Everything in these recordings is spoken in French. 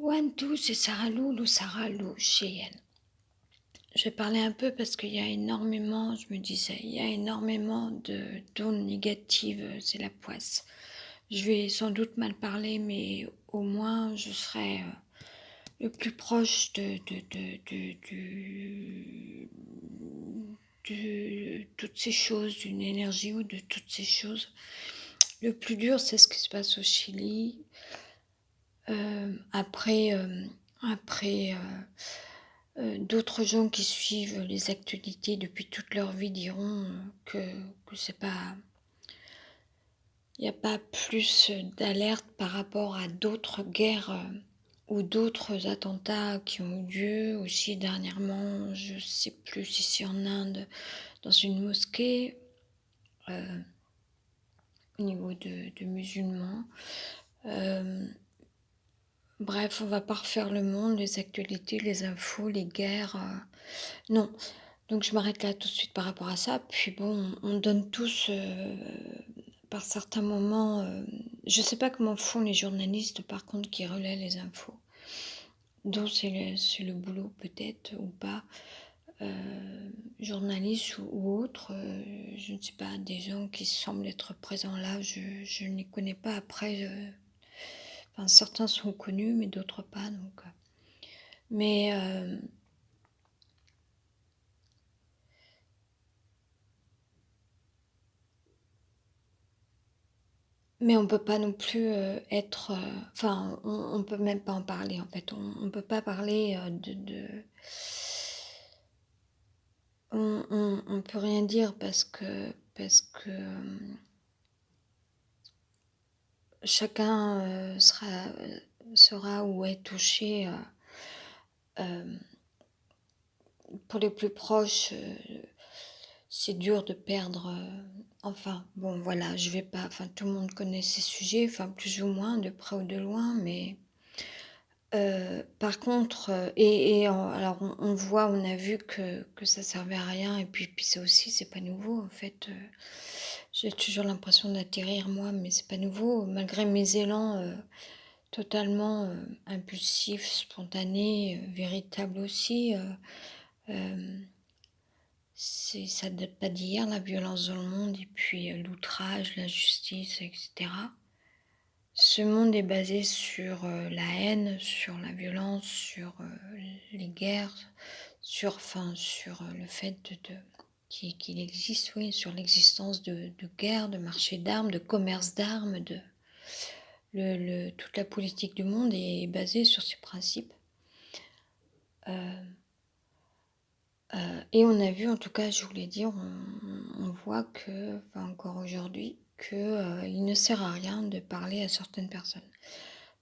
One, two, c'est Sarah Lou, Sarah Lou, Cheyenne. Je vais parler un peu parce qu'il y a énormément, je me disais, il y a énormément d'ondes négatives, c'est la poisse. Je vais sans doute mal parler, mais au moins je serai le plus proche de toutes ces choses, d'une énergie ou de toutes ces choses. Le plus dur, c'est ce qui se passe au Chili. Après, d'autres gens qui suivent les actualités depuis toute leur vie diront que c'est pas, il n'y a pas plus d'alerte par rapport à d'autres guerres ou d'autres attentats qui ont eu lieu aussi dernièrement. Je sais plus si c'est en Inde, dans une mosquée, au niveau de musulmans. Bref, on va pas refaire le monde, les actualités, les infos, les guerres. Non. Donc je m'arrête là tout de suite par rapport à ça. Puis bon, on donne tous, par certains moments, je sais pas comment font les journalistes par contre qui relaient les infos. Donc c'est le boulot peut-être ou pas. Journalistes ou autres, je ne sais pas, des gens qui semblent être présents là, je ne les connais pas après. Enfin, certains sont connus, mais d'autres pas. Donc, mais on peut pas non plus être... Enfin, on peut même pas en parler en fait. On peut pas parler on peut rien dire parce que chacun sera ou est touché. Euh, pour les plus proches, c'est dur de perdre. Enfin, bon, voilà, je vais pas. Enfin, tout le monde connaît ces sujets, enfin, plus ou moins, de près ou de loin, mais par contre, alors on voit, on a vu que ça servait à rien, et puis ça aussi, c'est pas nouveau, en fait. J'ai toujours l'impression d'atterrir, moi, mais c'est pas nouveau, malgré mes élans totalement impulsifs, spontanés, véritables aussi. Ça date pas d'hier, la violence dans le monde, et puis l'outrage, la justice, etc. Ce monde est basé sur la haine, sur la violence, sur les guerres, sur le fait qu'il existe, oui, sur l'existence de guerres, de marchés d'armes, de commerce d'armes, toute la politique du monde est basée sur ces principes. Et on a vu, en tout cas, je voulais dire, on voit que, enfin encore aujourd'hui, il ne sert à rien de parler à certaines personnes.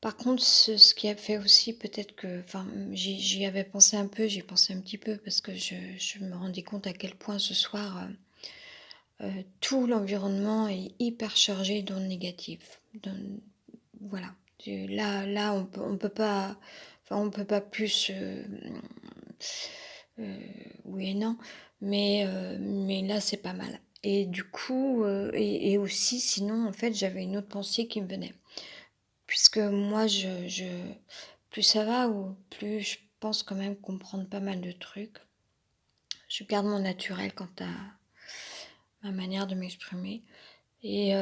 Par contre, ce qui a fait aussi peut-être que, enfin, j'y avais pensé un peu, j'y pensé un petit peu, parce que je me rendais compte à quel point ce soir, tout l'environnement est hyper chargé d'ondes négatives. Voilà. Là, on peut pas, enfin, on peut pas plus, oui et non, mais là, c'est pas mal. Et du coup, et aussi, sinon, en fait, j'avais une autre pensée qui me venait. Puisque moi, plus ça va, ou plus je pense quand même comprendre pas mal de trucs. Je garde mon naturel quant à ma manière de m'exprimer. Et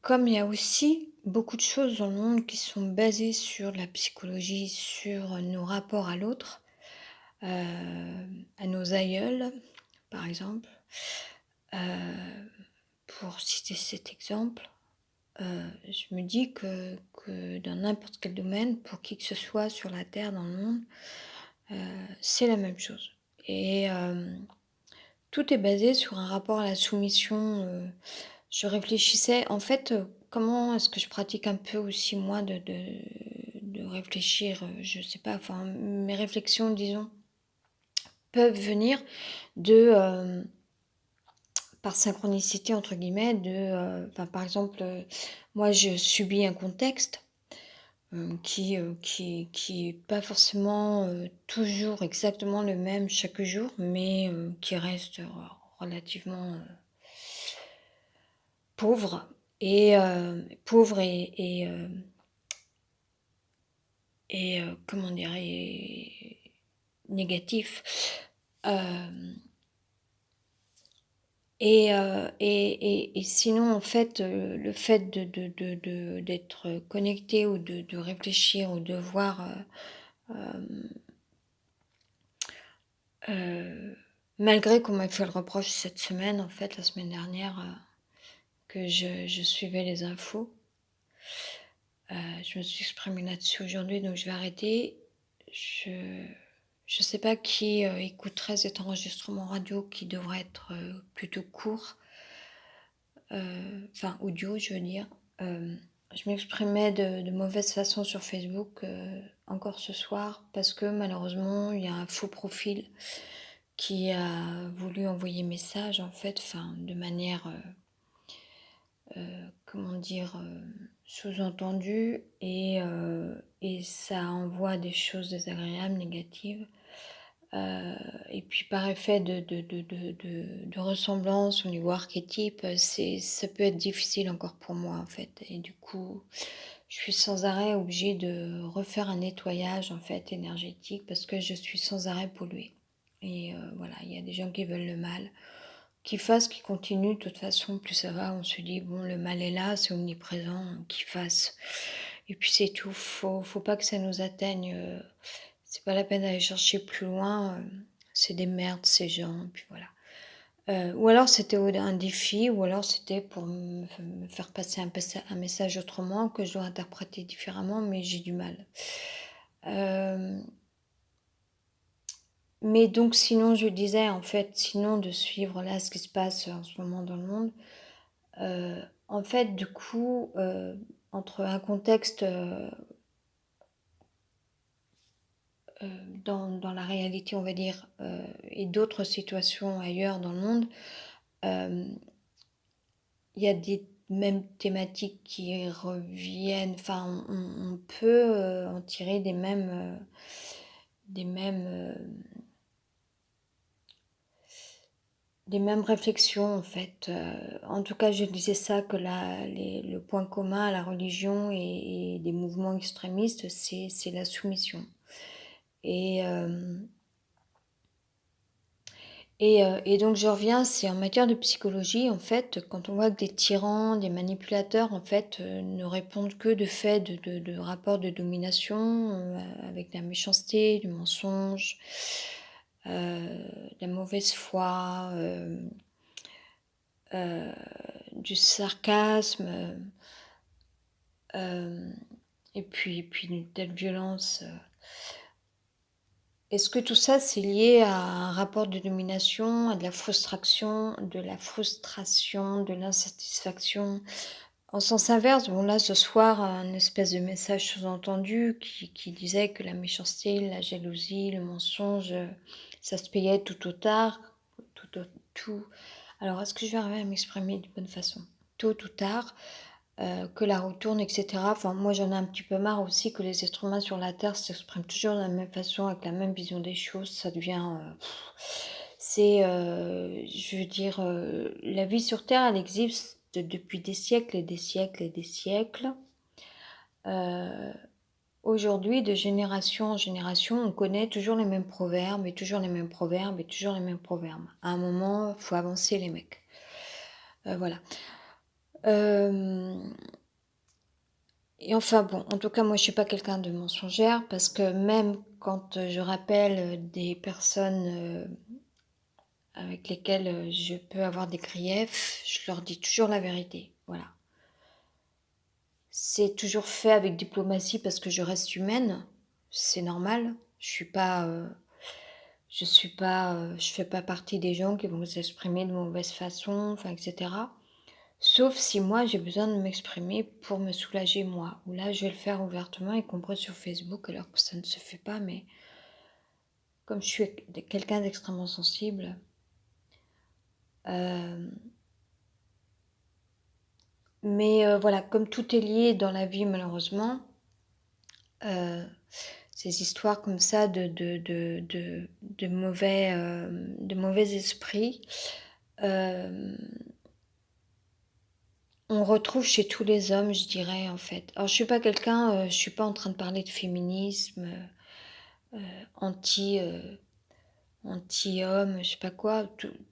comme il y a aussi beaucoup de choses dans le monde qui sont basées sur la psychologie, sur nos rapports à l'autre, à nos aïeuls, par exemple, pour citer cet exemple, je me dis que dans n'importe quel domaine, pour qui que ce soit sur la Terre, dans le monde, c'est la même chose. Et tout est basé sur un rapport à la soumission. Je réfléchissais, en fait, comment est-ce que je pratique un peu aussi moi de réfléchir, je sais pas, enfin mes réflexions, disons, peuvent venir par synchronicité entre guillemets, par exemple, moi je subis un contexte qui est pas forcément toujours exactement le même chaque jour, mais qui reste relativement pauvre et comment dire, négatif. Euh, et sinon, en fait, le fait d'être connecté ou de réfléchir ou de voir, malgré qu'on m'a fait le reproche cette semaine, en fait, la semaine dernière, que je suivais les infos, je me suis exprimée là-dessus aujourd'hui, donc je vais arrêter. Je sais pas qui écouterait cet enregistrement radio qui devrait être plutôt court. Enfin audio je veux dire, je m'exprimais de mauvaise façon sur Facebook encore ce soir parce que malheureusement il y a un faux profil qui a voulu envoyer message en fait, enfin de manière, comment dire, sous-entendue et ça envoie des choses désagréables, négatives. Et puis par effet de ressemblance au niveau archétype, ça peut être difficile encore pour moi en fait. Et du coup, je suis sans arrêt obligée de refaire un nettoyage en fait énergétique parce que je suis sans arrêt polluée. Et voilà, il y a des gens qui veulent le mal, qu'ils fassent, qu'ils continuent. De toute façon, plus ça va, on se dit bon, le mal est là, c'est omniprésent, qu'ils fassent. Et puis c'est tout. Faut pas que ça nous atteigne. C'est pas la peine d'aller chercher plus loin. C'est des merdes ces gens. Puis voilà. Ou alors c'était un défi, ou alors c'était pour me faire passer un message autrement que je dois interpréter différemment, mais j'ai du mal. Mais donc sinon je disais en fait, sinon de suivre là ce qui se passe en ce moment dans le monde, en fait du coup entre un contexte dans la réalité on va dire et d'autres situations ailleurs dans le monde, il y a des mêmes thématiques qui reviennent, enfin on peut en tirer des mêmes réflexions en fait. En tout cas, je disais ça que le point commun à la religion et des mouvements extrémistes, c'est la soumission. Et, et donc je reviens, c'est en matière de psychologie, en fait, quand on voit que des tyrans, des manipulateurs, en fait, ne répondent que de faits de rapports de domination, avec de la méchanceté, du mensonge, de la mauvaise foi, du sarcasme, et puis une telle violence. Est-ce que tout ça, c'est lié à un rapport de domination, à de la frustration, de l'insatisfaction? En sens inverse, bon là ce soir, un espèce de message sous-entendu qui disait que la méchanceté, la jalousie, le mensonge, ça se payait tout ou tard, tout. Alors est-ce que je vais arriver à m'exprimer de bonne façon? Tôt ou tard, que la roue tourne, etc. Enfin, moi, j'en ai un petit peu marre aussi que les êtres humains sur la Terre s'expriment toujours de la même façon, avec la même vision des choses. Ça devient... je veux dire, la vie sur Terre, elle existe depuis des siècles et des siècles et des siècles. Aujourd'hui, de génération en génération, on connaît toujours les mêmes proverbes et toujours les mêmes proverbes et toujours les mêmes proverbes. À un moment, il faut avancer les mecs. Voilà. Et enfin bon, en tout cas, moi je suis pas quelqu'un de mensongère parce que même quand je rappelle des personnes avec lesquelles je peux avoir des griefs, je leur dis toujours la vérité. Voilà. C'est toujours fait avec diplomatie parce que je reste humaine, c'est normal. Je fais pas partie des gens qui vont s'exprimer de mauvaise façon, enfin, etc. Sauf si moi j'ai besoin de m'exprimer pour me soulager moi. Ou là je vais le faire ouvertement, y compris sur Facebook, alors que ça ne se fait pas, mais comme je suis quelqu'un d'extrêmement sensible, mais voilà, comme tout est lié dans la vie malheureusement, ces histoires comme ça de mauvais esprits, on retrouve chez tous les hommes, je dirais, en fait. Alors je suis pas quelqu'un, je suis pas en train de parler de féminisme, anti, anti-homme, je sais pas quoi.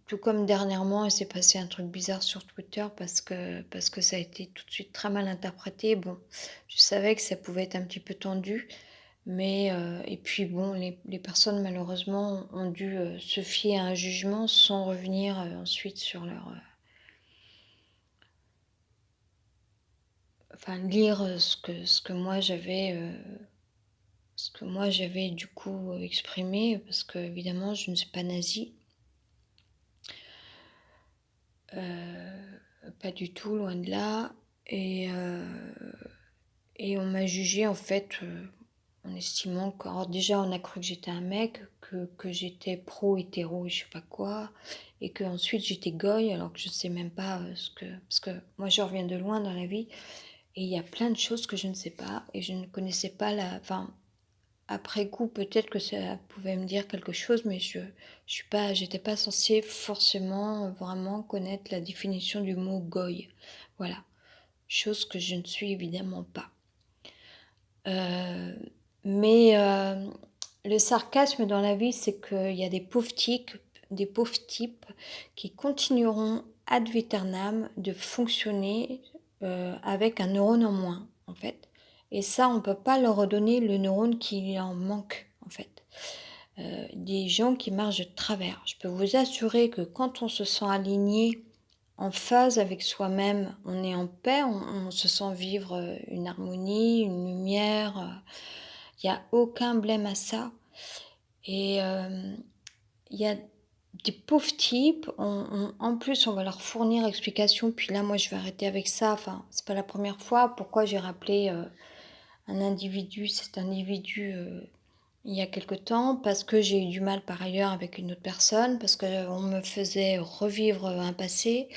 Tout comme dernièrement, il s'est passé un truc bizarre sur Twitter parce que ça a été tout de suite très mal interprété. Bon, je savais que ça pouvait être un petit peu tendu, mais et puis bon, les personnes malheureusement ont dû, se fier à un jugement sans revenir, ensuite sur leur, enfin lire, ce que moi j'avais du coup, exprimé parce qu'évidemment je ne suis pas nazie. Pas du tout, loin de là. Et on m'a jugée en fait, en estimant que, alors déjà on a cru que j'étais un mec, que j'étais pro-hétéro et je sais pas quoi, et que ensuite j'étais goy alors que je sais même pas, ce que, parce que moi je reviens de loin dans la vie et il y a plein de choses que je ne sais pas et je ne connaissais pas la, enfin après coup peut-être que ça pouvait me dire quelque chose, mais j'étais pas censée forcément vraiment connaître la définition du mot goy, voilà, chose que je ne suis évidemment pas. Heu, mais le sarcasme dans la vie, c'est qu'il y a des pauvres types qui continueront ad vieternam de fonctionner, avec un neurone en moins, en fait. Et ça, on ne peut pas leur redonner le neurone qui en manque, en fait. Des gens qui marchent de travers. Je peux vous assurer que quand on se sent aligné, en phase avec soi-même, on est en paix, on se sent vivre, une harmonie, une lumière, il y a aucun blême à ça et il y a des pauvres types, en plus, on va leur fournir explication, puis là, moi, je vais arrêter avec ça, enfin, c'est pas la première fois. Pourquoi j'ai rappelé, cet individu, il y a quelque temps? Parce que j'ai eu du mal par ailleurs avec une autre personne, parce qu'on me faisait revivre, un passé.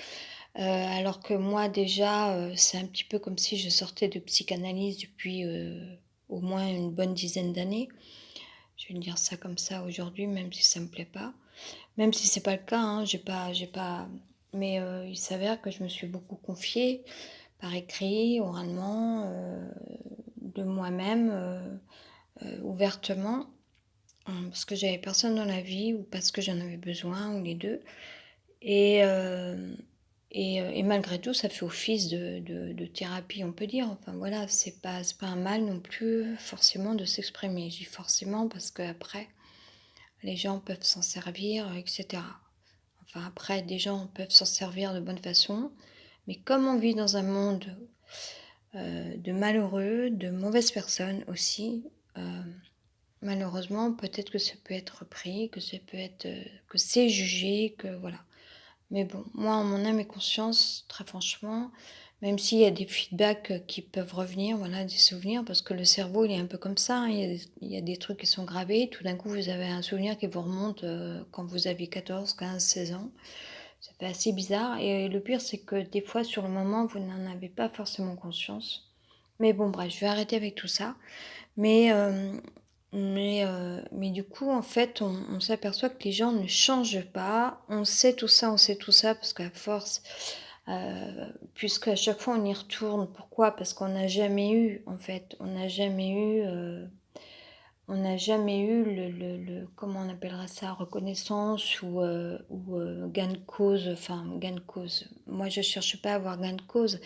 Alors que moi déjà, c'est un petit peu comme si je sortais de psychanalyse depuis, au moins une bonne dizaine d'années. Je vais dire ça comme ça aujourd'hui, même si ça me plaît pas. Même si c'est pas le cas, hein, j'ai pas mais il s'avère que je me suis beaucoup confiée par écrit, oralement, de moi-même, ouvertement, parce que j'avais personne dans la vie ou parce que j'en avais besoin ou les 2. Et et malgré tout, ça fait office de thérapie, on peut dire. Enfin voilà, c'est pas un mal non plus forcément de s'exprimer. Je dis forcément parce qu'après, les gens peuvent s'en servir, et cetera. Enfin après, des gens peuvent s'en servir de bonne façon, mais comme on vit dans un monde, de malheureux, de mauvaises personnes aussi, malheureusement, peut-être que ça peut être repris, que ça peut être, que c'est jugé, que voilà. Mais bon, moi, en mon âme et conscience, très franchement, même s'il y a des feedbacks, qui peuvent revenir, voilà, des souvenirs, parce que le cerveau, il est un peu comme ça, hein, il y a des trucs qui sont gravés, tout d'un coup, vous avez un souvenir qui vous remonte, quand vous aviez 14, 15, 16 ans. Ça fait assez bizarre et le pire, c'est que des fois, sur le moment, vous n'en avez pas forcément conscience. Mais bon, bref, je vais arrêter avec tout ça. Mais, mais du coup, en fait, on s'aperçoit que les gens ne changent pas. On sait tout ça, parce qu'à force, puisque à chaque fois on y retourne. Pourquoi? Parce qu'on n'a jamais eu, en fait, on n'a jamais eu comment on appellera ça? Reconnaissance ou gain de cause, enfin gain de cause. Moi, je cherche pas à avoir gain de cause.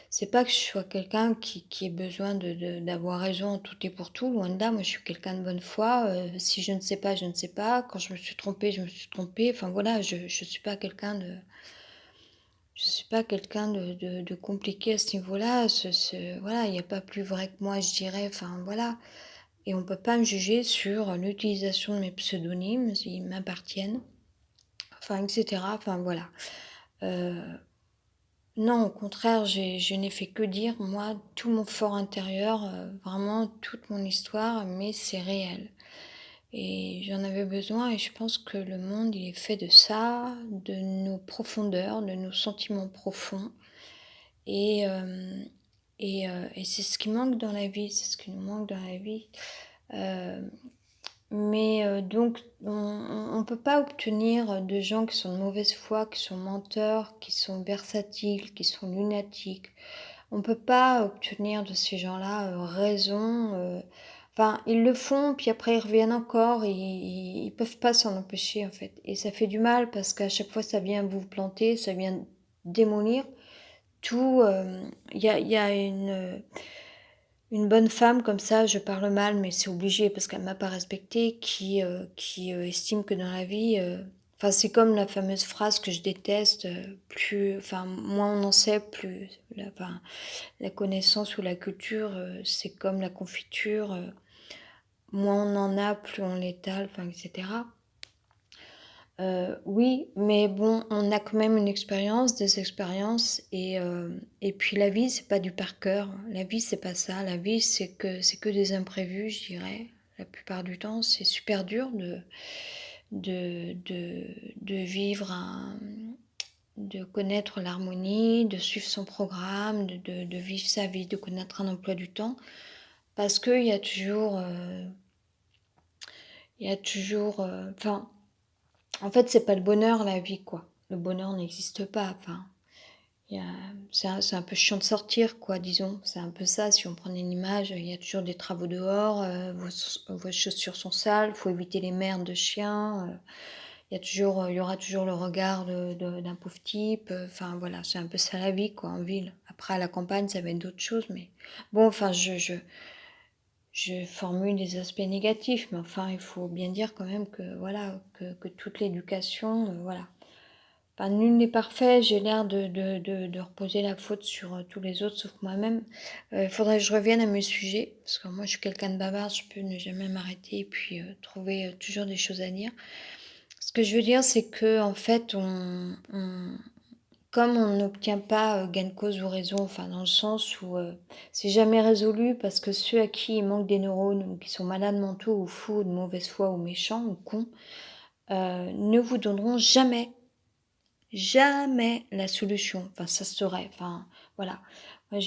C'est pas que je sois quelqu'un qui ait besoin d'avoir raison en tout et pour tout, loin de là. Moi, je suis quelqu'un de bonne foi, si je ne sais pas, je ne sais pas. Quand je me suis trompée, je me suis trompée. Enfin voilà, je suis pas quelqu'un de compliqué à ce niveau-là. Voilà, il y a pas plus vrai que moi, je dirais. Enfin voilà. Et on peut pas me juger sur l'utilisation de mes pseudonymes, s'ils m'appartiennent, enfin et cetera, enfin voilà. Heu, non, au contraire, je n'ai fait que dire, moi, tout mon fort intérieur, vraiment toute mon histoire, mais c'est réel. Et j'en avais besoin et je pense que le monde, il est fait de ça, de nos profondeurs, de nos sentiments profonds et et c'est ce qui manque dans la vie, c'est ce qui nous manque dans la vie. Heu Mais donc on peut pas obtenir de gens qui sont de mauvaise foi, qui sont menteurs, qui sont versatiles, qui sont lunatiques. On peut pas obtenir de ces gens-là, raison, enfin ils le font puis après ils reviennent encore et ils peuvent pas s'en empêcher en fait et ça fait du mal parce qu'à chaque fois ça vient vous planter, ça vient démolir tout, il y a une bonne femme comme ça, je parle mal, mais c'est obligé parce qu'elle m'a pas respectée, qui estime que dans la vie, enfin c'est comme la fameuse phrase que je déteste, plus, enfin moins on en sait, plus la connaissance ou la culture, c'est comme la confiture, moins on en a, plus on l'étale, enfin etc. Oui, mais bon, on a quand même une expérience, des expériences et puis la vie, c'est pas du par cœur. La vie, c'est pas ça. La vie, c'est que des imprévus, je dirais. La plupart du temps, c'est super dur de vivre de connaître l'harmonie, de suivre son programme, de vivre sa vie, de connaître un emploi du temps. Parce qu'il y a toujours, enfin, en fait, c'est pas le bonheur la vie, quoi. Le bonheur n'existe pas. Enfin, il y a, c'est un peu chiant de sortir, quoi, disons. C'est un peu ça. Si on prenait une image, il y a toujours des travaux dehors. Vos chaussures sont sales. Faut éviter les merdes de chiens. Il y aura toujours le regard d'un pauvre type. Enfin, voilà, c'est un peu ça la vie, quoi, en ville. Après, à la campagne, ça va être d'autres choses, mais bon, enfin, je formule des aspects négatifs, mais enfin, il faut bien dire quand même que voilà, que toute l'éducation, voilà. Enfin, nul n'est parfait, j'ai l'air de reposer la faute sur tous les autres sauf moi-même. Il faudrait que je revienne à mes sujets, parce que moi je suis quelqu'un de bavard, je peux ne jamais m'arrêter et puis trouver toujours des choses à dire. Ce que je veux dire, c'est que en fait, comme on n'obtient pas gain de cause ou raison, enfin dans le sens où c'est jamais résolu parce que ceux à qui il manque des neurones ou qui sont malades mentaux ou fous, de mauvaise foi ou méchants ou cons, ne vous donneront jamais la solution. Enfin, ça serait, enfin voilà. Moi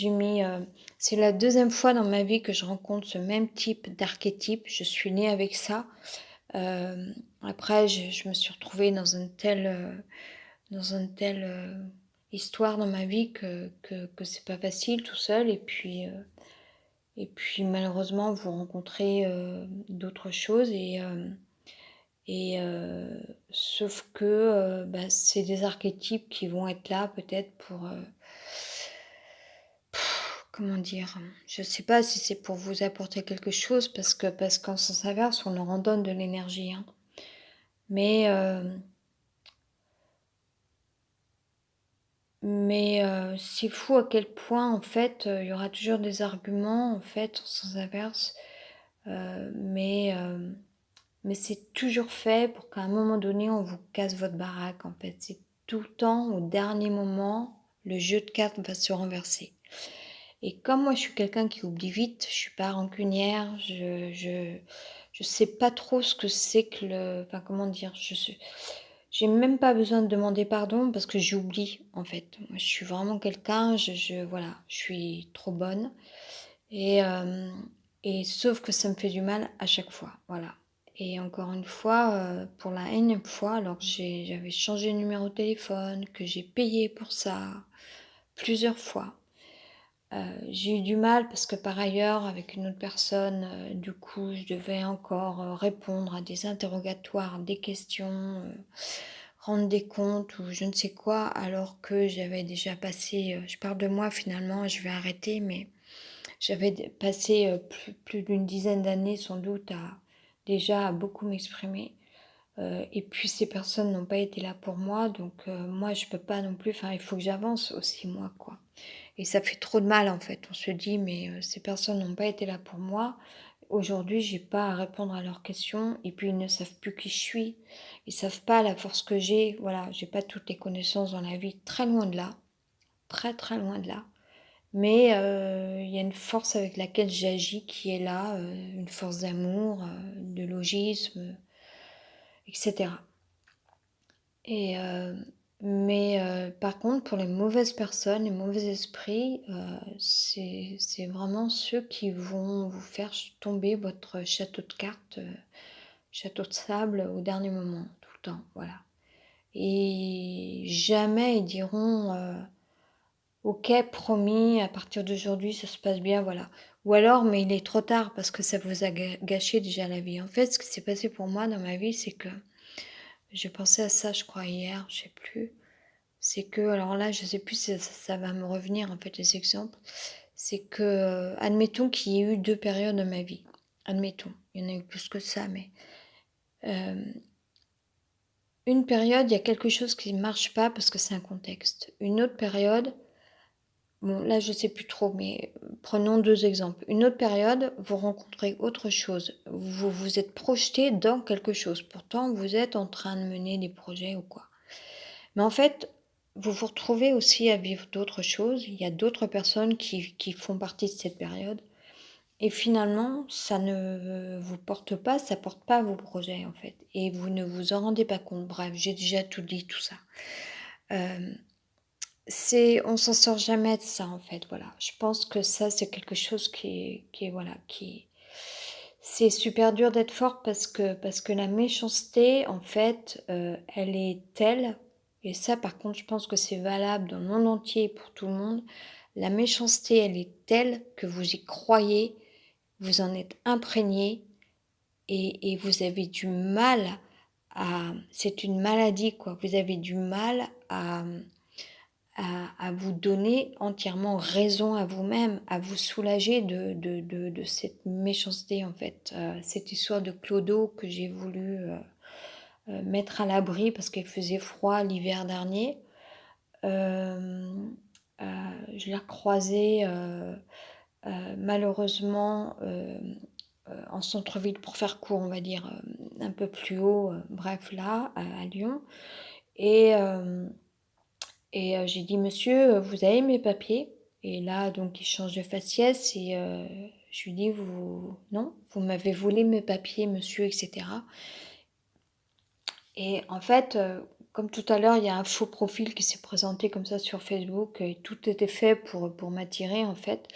c'est la deuxième fois dans ma vie que je rencontre ce même type d'archétype. Je suis née avec ça. Après, je me suis retrouvée dans une telle histoire dans ma vie que c'est pas facile tout seul et puis malheureusement vous rencontrez d'autres choses et sauf que bah, c'est des archétypes qui vont être là peut-être pour comment dire, je sais pas si c'est pour vous apporter quelque chose parce qu'en sens inverse on leur en donne de l'énergie hein. Mais c'est fou à quel point, en fait, il y aura toujours des arguments, en fait, en sens inverse, mais c'est toujours fait pour qu'à un moment donné, on vous casse votre baraque, en fait. C'est tout le temps, au dernier moment, le jeu de cartes va se renverser. Et comme moi, je suis quelqu'un qui oublie vite, je suis pas rancunière, je sais pas trop ce que c'est que enfin, comment dire, j'ai même pas besoin de demander pardon parce que j'oublie en fait. Moi, je suis vraiment quelqu'un, voilà, je suis trop bonne et euh, et sauf que ça me fait du mal à chaque fois, voilà. Et encore une fois, pour la énième fois, alors que j'avais changé de numéro de téléphone, que j'ai payé pour ça plusieurs fois. J'ai eu du mal parce que par ailleurs, avec une autre personne, du coup, je devais encore répondre à des interrogatoires, des questions, rendre des comptes ou je ne sais quoi, alors que j'avais déjà passé, je parle de moi finalement, je vais arrêter, mais j'avais passé plus d'une dizaine d'années sans doute déjà à beaucoup m'exprimer. Et puis ces personnes n'ont pas été là pour moi, donc moi je peux pas non plus, enfin il faut que j'avance aussi moi quoi. Et ça fait trop de mal en fait. On se dit mais ces personnes n'ont pas été là pour moi. Aujourd'hui, j'ai pas à répondre à leurs questions et puis ils ne savent plus qui je suis. Ils savent pas la force que j'ai. Voilà, j'ai pas toutes les connaissances dans la vie, très loin de là, très très loin de là. Mais il y a une force avec laquelle j'agis qui est là, une force d'amour, de logisme, etc. Et mais par contre, pour les mauvaises personnes, les mauvais esprits, c'est vraiment ceux qui vont vous faire tomber votre château de cartes château de sable au dernier moment, tout le temps, voilà. Et jamais ils diront, OK, promis, à partir d'aujourd'hui, ça se passe bien, voilà. Ou alors: «Mais il est trop tard parce que ça vous a gâché déjà la vie». En fait, ce qui s'est passé pour moi dans ma vie, c'est que j'ai pensé à ça, je crois, hier, je sais plus. C'est que alors là, je sais plus si ça va me revenir, en fait, les exemples. C'est que, admettons qu'il y ait eu 2 périodes dans ma vie. Admettons, il y en a eu plus que ça, mais, hem, une période, il y a quelque chose qui ne marche pas parce que c'est un contexte. Une autre période, bon, là, je sais plus trop, mais prenons 2 exemples. Une autre période, vous rencontrez autre chose. Vous vous êtes projeté dans quelque chose. Pourtant, vous êtes en train de mener des projets ou quoi. Mais en fait, vous vous retrouvez aussi à vivre d'autres choses. Il y a d'autres personnes qui font partie de cette période et finalement, ça ne vous porte pas, ça porte pas vos projets, en fait et vous ne vous en rendez pas compte. Bref, j'ai déjà tout dit, tout ça. Hem on s'en sort jamais de ça, en fait, voilà. Je pense que ça, c'est quelque chose qui est voilà, qui c'est super dur d'être forte parce que la méchanceté, en fait, elle est telle et ça, par contre, je pense que c'est valable dans le monde entier pour tout le monde. La méchanceté, elle est telle que vous y croyez, vous en êtes imprégné et vous avez du mal à c'est une maladie, quoi. Vous avez du mal à vous donner entièrement raison à vous-même, à vous soulager de cette méchanceté, en fait. Cette histoire de clodo que j'ai voulu, mettre à l'abri parce qu'il faisait froid l'hiver dernier. Hem, heu, je l'ai recroisé, malheureusement, en centre-ville pour faire court, on va dire, un peu plus haut, bref là, à Lyon et j'ai dit: «Monsieur, vous avez mes papiers?» et là, donc il change de faciès et je lui dis: «Vous non, vous m'avez volé mes papiers monsieur» et cetera et en fait, comme tout à l'heure, il y a un faux profil qui s'est présenté comme ça sur Facebook et tout était fait pour m'attirer en fait,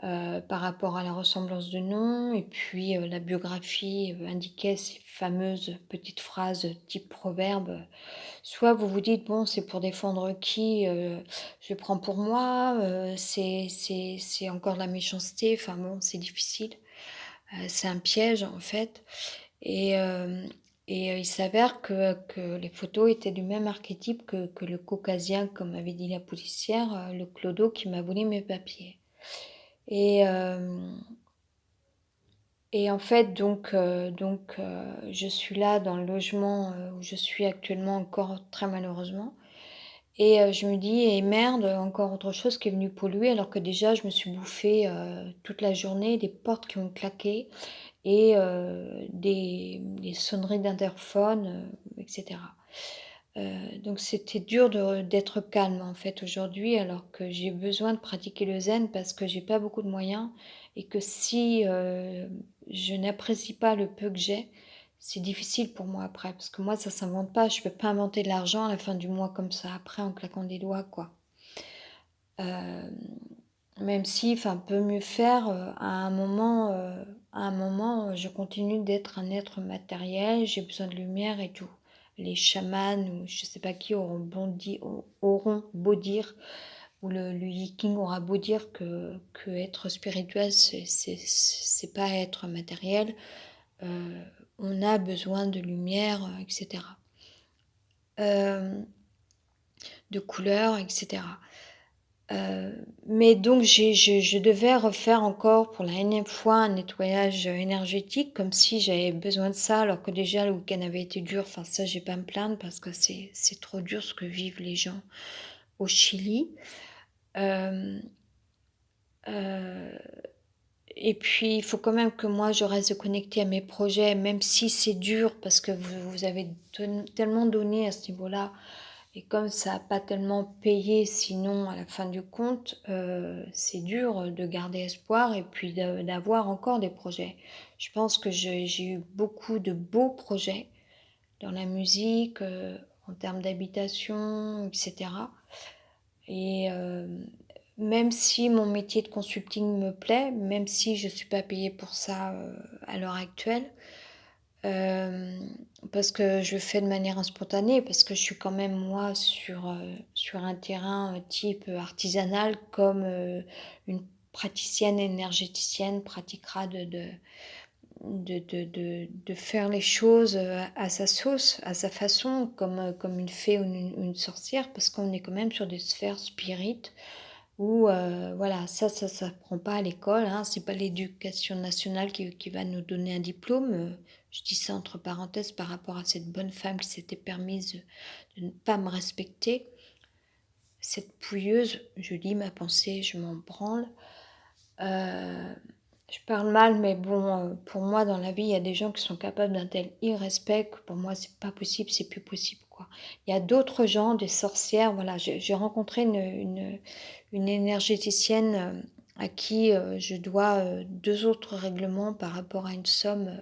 par rapport à la ressemblance de nom et puis, la biographie, indiquait ces fameuses petites phrases type proverbe. Soit vous vous dites: «Bon, c'est pour défendre qui? Je prends pour moi, c'est encore de la méchanceté». Enfin bon, c'est difficile. C'est un piège, en fait et hem il s'avère que les photos étaient du même archétype que le caucasien, comme avait dit la policière, le clodo qui m'a volé mes papiers et hem et en fait, je suis là dans le logement, où je suis actuellement encore très malheureusement et je me dis: «Et merde, encore autre chose qui est venu polluer», alors que déjà je me suis bouffé, toute la journée des portes qui ont claqué et des sonneries d'interphone, et cetera. Donc c'était dur d'être calme, en fait, aujourd'hui, alors que j'ai besoin de pratiquer le zen parce que j'ai pas beaucoup de moyens et que si, je n'apprécie pas le peu que j'ai, c'est difficile pour moi après. Parce que moi, ça s'invente pas. Je peux pas inventer de l'argent à la fin du mois comme ça, après, en claquant des doigts, quoi. Hem, même si, enfin, peut mieux faire, à un moment, je continue d'être un être matériel, j'ai besoin de lumière et tout. Les chamans ou je sais pas qui auront beau dire ou le Yiking aura beau dire que être spirituel, c'est pas être matériel, heu, on a besoin de lumière, et cetera. Hem, de couleurs et cetera. Mais donc je devais refaire encore pour la énième fois un nettoyage, énergétique comme si j'avais besoin de ça alors que déjà le week-end avait été dur. Enfin ça, j'ai pas à me plaindre parce que c'est trop dur ce que vivent les gens au Chili. Hem, heu et puis il faut quand même que moi je reste connectée à mes projets, même si c'est dur parce que vous avez tellement donné à ce niveau-là et comme ça a pas tellement payé sinon à la fin du compte, c'est dur de garder espoir et puis d'avoir encore des projets. Je pense que j'ai eu beaucoup de beaux projets dans la musique, en termes d'habitation et cetera et même si mon métier de consulting me plaît, même si je suis pas payée pour ça, à l'heure actuelle, parce que je le fais de manière spontanée, parce que je suis quand même moi sur un terrain, type, artisanal comme, une praticienne énergéticienne pratiquera de faire les choses, à sa sauce, à sa façon, comme une fée ou une sorcière, parce qu'on est quand même sur des sphères spirites où, voilà, ça s'apprend pas à l'école, hein. C'est pas l'éducation nationale qui va nous donner un diplôme, je dis ça entre parenthèses par rapport à cette bonne femme qui s'était permise de ne pas me respecter. Cette pouilleuse, je lis ma pensée, je m'en branle. Heu, je parle mal, mais bon, pour moi, dans la vie, il y a des gens qui sont capables d'un tel irrespect que pour moi, c'est pas possible, c'est plus possible, quoi. Il y a d'autres gens, des sorcières, voilà, j'ai rencontré une énergéticienne, à qui, je dois, 2 autres règlements par rapport à une somme,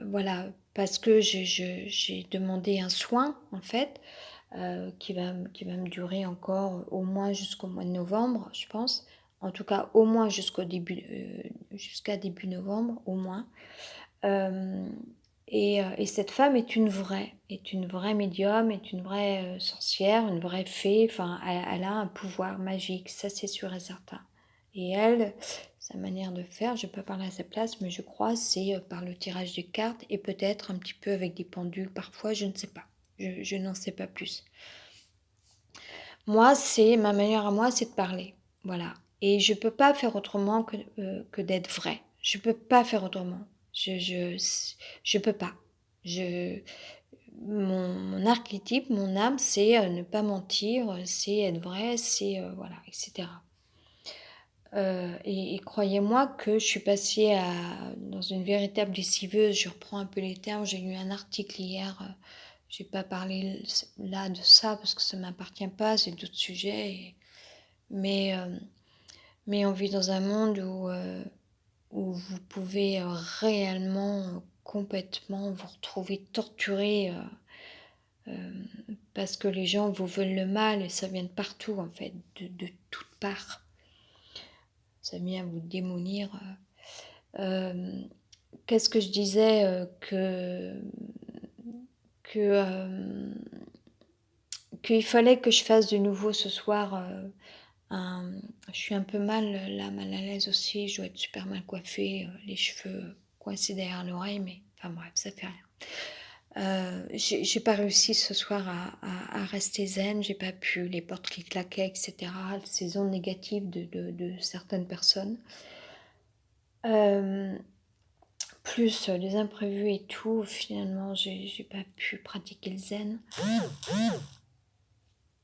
voilà, parce que j'ai demandé un soin, en fait, qui va me durer encore au moins jusqu'au mois de novembre, je pense. En tout cas, au moins jusqu'à début novembre, au moins. Hem et cette femme est une vraie médium, est une vraie, sorcière, une vraie fée, enfin, elle a un pouvoir magique, ça c'est sûr et certain. Et elle, sa manière de faire, je ne vais pas parler à sa place, mais je crois c'est, par le tirage de cartes et peut-être un petit peu avec des pendules parfois, je ne sais pas. Je n'en sais pas plus. Moi, c'est ma manière à moi, c'est de parler, voilà. Et je peux pas faire autrement que d'être vraie. Je peux pas faire autrement. Je peux pas. Je mon archétype, mon âme, c'est, ne pas mentir, c'est être vrai, c'est, voilà, et cetera. Et croyez-moi que je suis passée dans une véritable lessiveuse, je reprends un peu les termes, j'ai lu un article hier, j'ai pas parlé là de ça parce que ça m'appartient pas, c'est d'autres sujets mais, mais on vit dans un monde où vous pouvez, réellement, complètement vous retrouver torturé, parce que les gens vous veulent le mal et ça vient de partout en fait, de toutes parts. Ça vient vous démolir, qu'est-ce que je disais, que, qu'il fallait que je fasse de nouveau ce soir, un je suis un peu mal, là, mal à l'aise aussi, je dois être super mal coiffée, les cheveux coincés derrière l'oreille, mais enfin bref, ça fait rien. J'ai pas réussi ce soir à rester zen, j'ai pas pu, les portes qui claquaient et cetera, ces ondes négatives de certaines personnes. Hem Plus, les imprévus et tout, finalement, j'ai pas pu pratiquer le zen.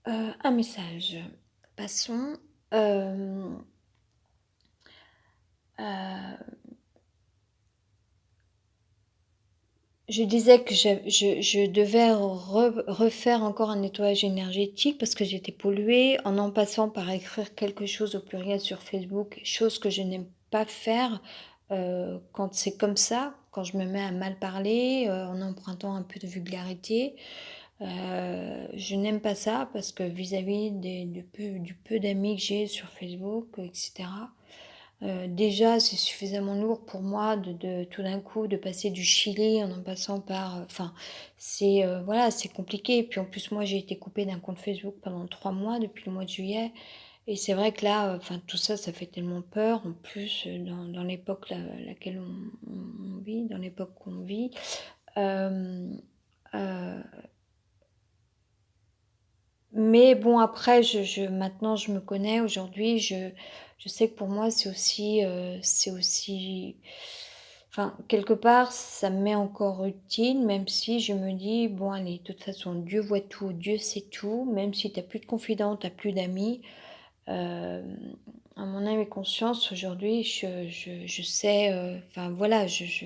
Un message. Passons. Hem, heu, je disais que je devais refaire encore un nettoyage énergétique parce que j'étais polluée en passant par écrire quelque chose au pluriel sur Facebook, chose que je n'aime pas faire, quand c'est comme ça, quand je me mets à mal parler, en empruntant un peu de vulgarité. Je n'aime pas ça parce que vis-à-vis du peu d'amis que j'ai sur Facebook, et cetera, déjà c'est suffisamment lourd pour moi de tout d'un coup de passer du Chili en passant par, enfin c'est, voilà, c'est compliqué et puis en plus moi j'ai été coupée d'un compte Facebook pendant 3 mois depuis le mois de juillet et c'est vrai que là, enfin tout ça, ça fait tellement peur en plus, dans l'époque laquelle on vit, dans l'époque qu'on vit. Hem, heu Mais bon après maintenant je me connais, aujourd'hui je sais que pour moi c'est aussi enfin quelque part ça me met encore utile même si je me dis: «Bon allez, de toute façon Dieu voit tout, Dieu sait tout, même si tu as plus de confidents, tu as plus d'amis». Hem, à mon âme et conscience aujourd'hui je sais, enfin voilà je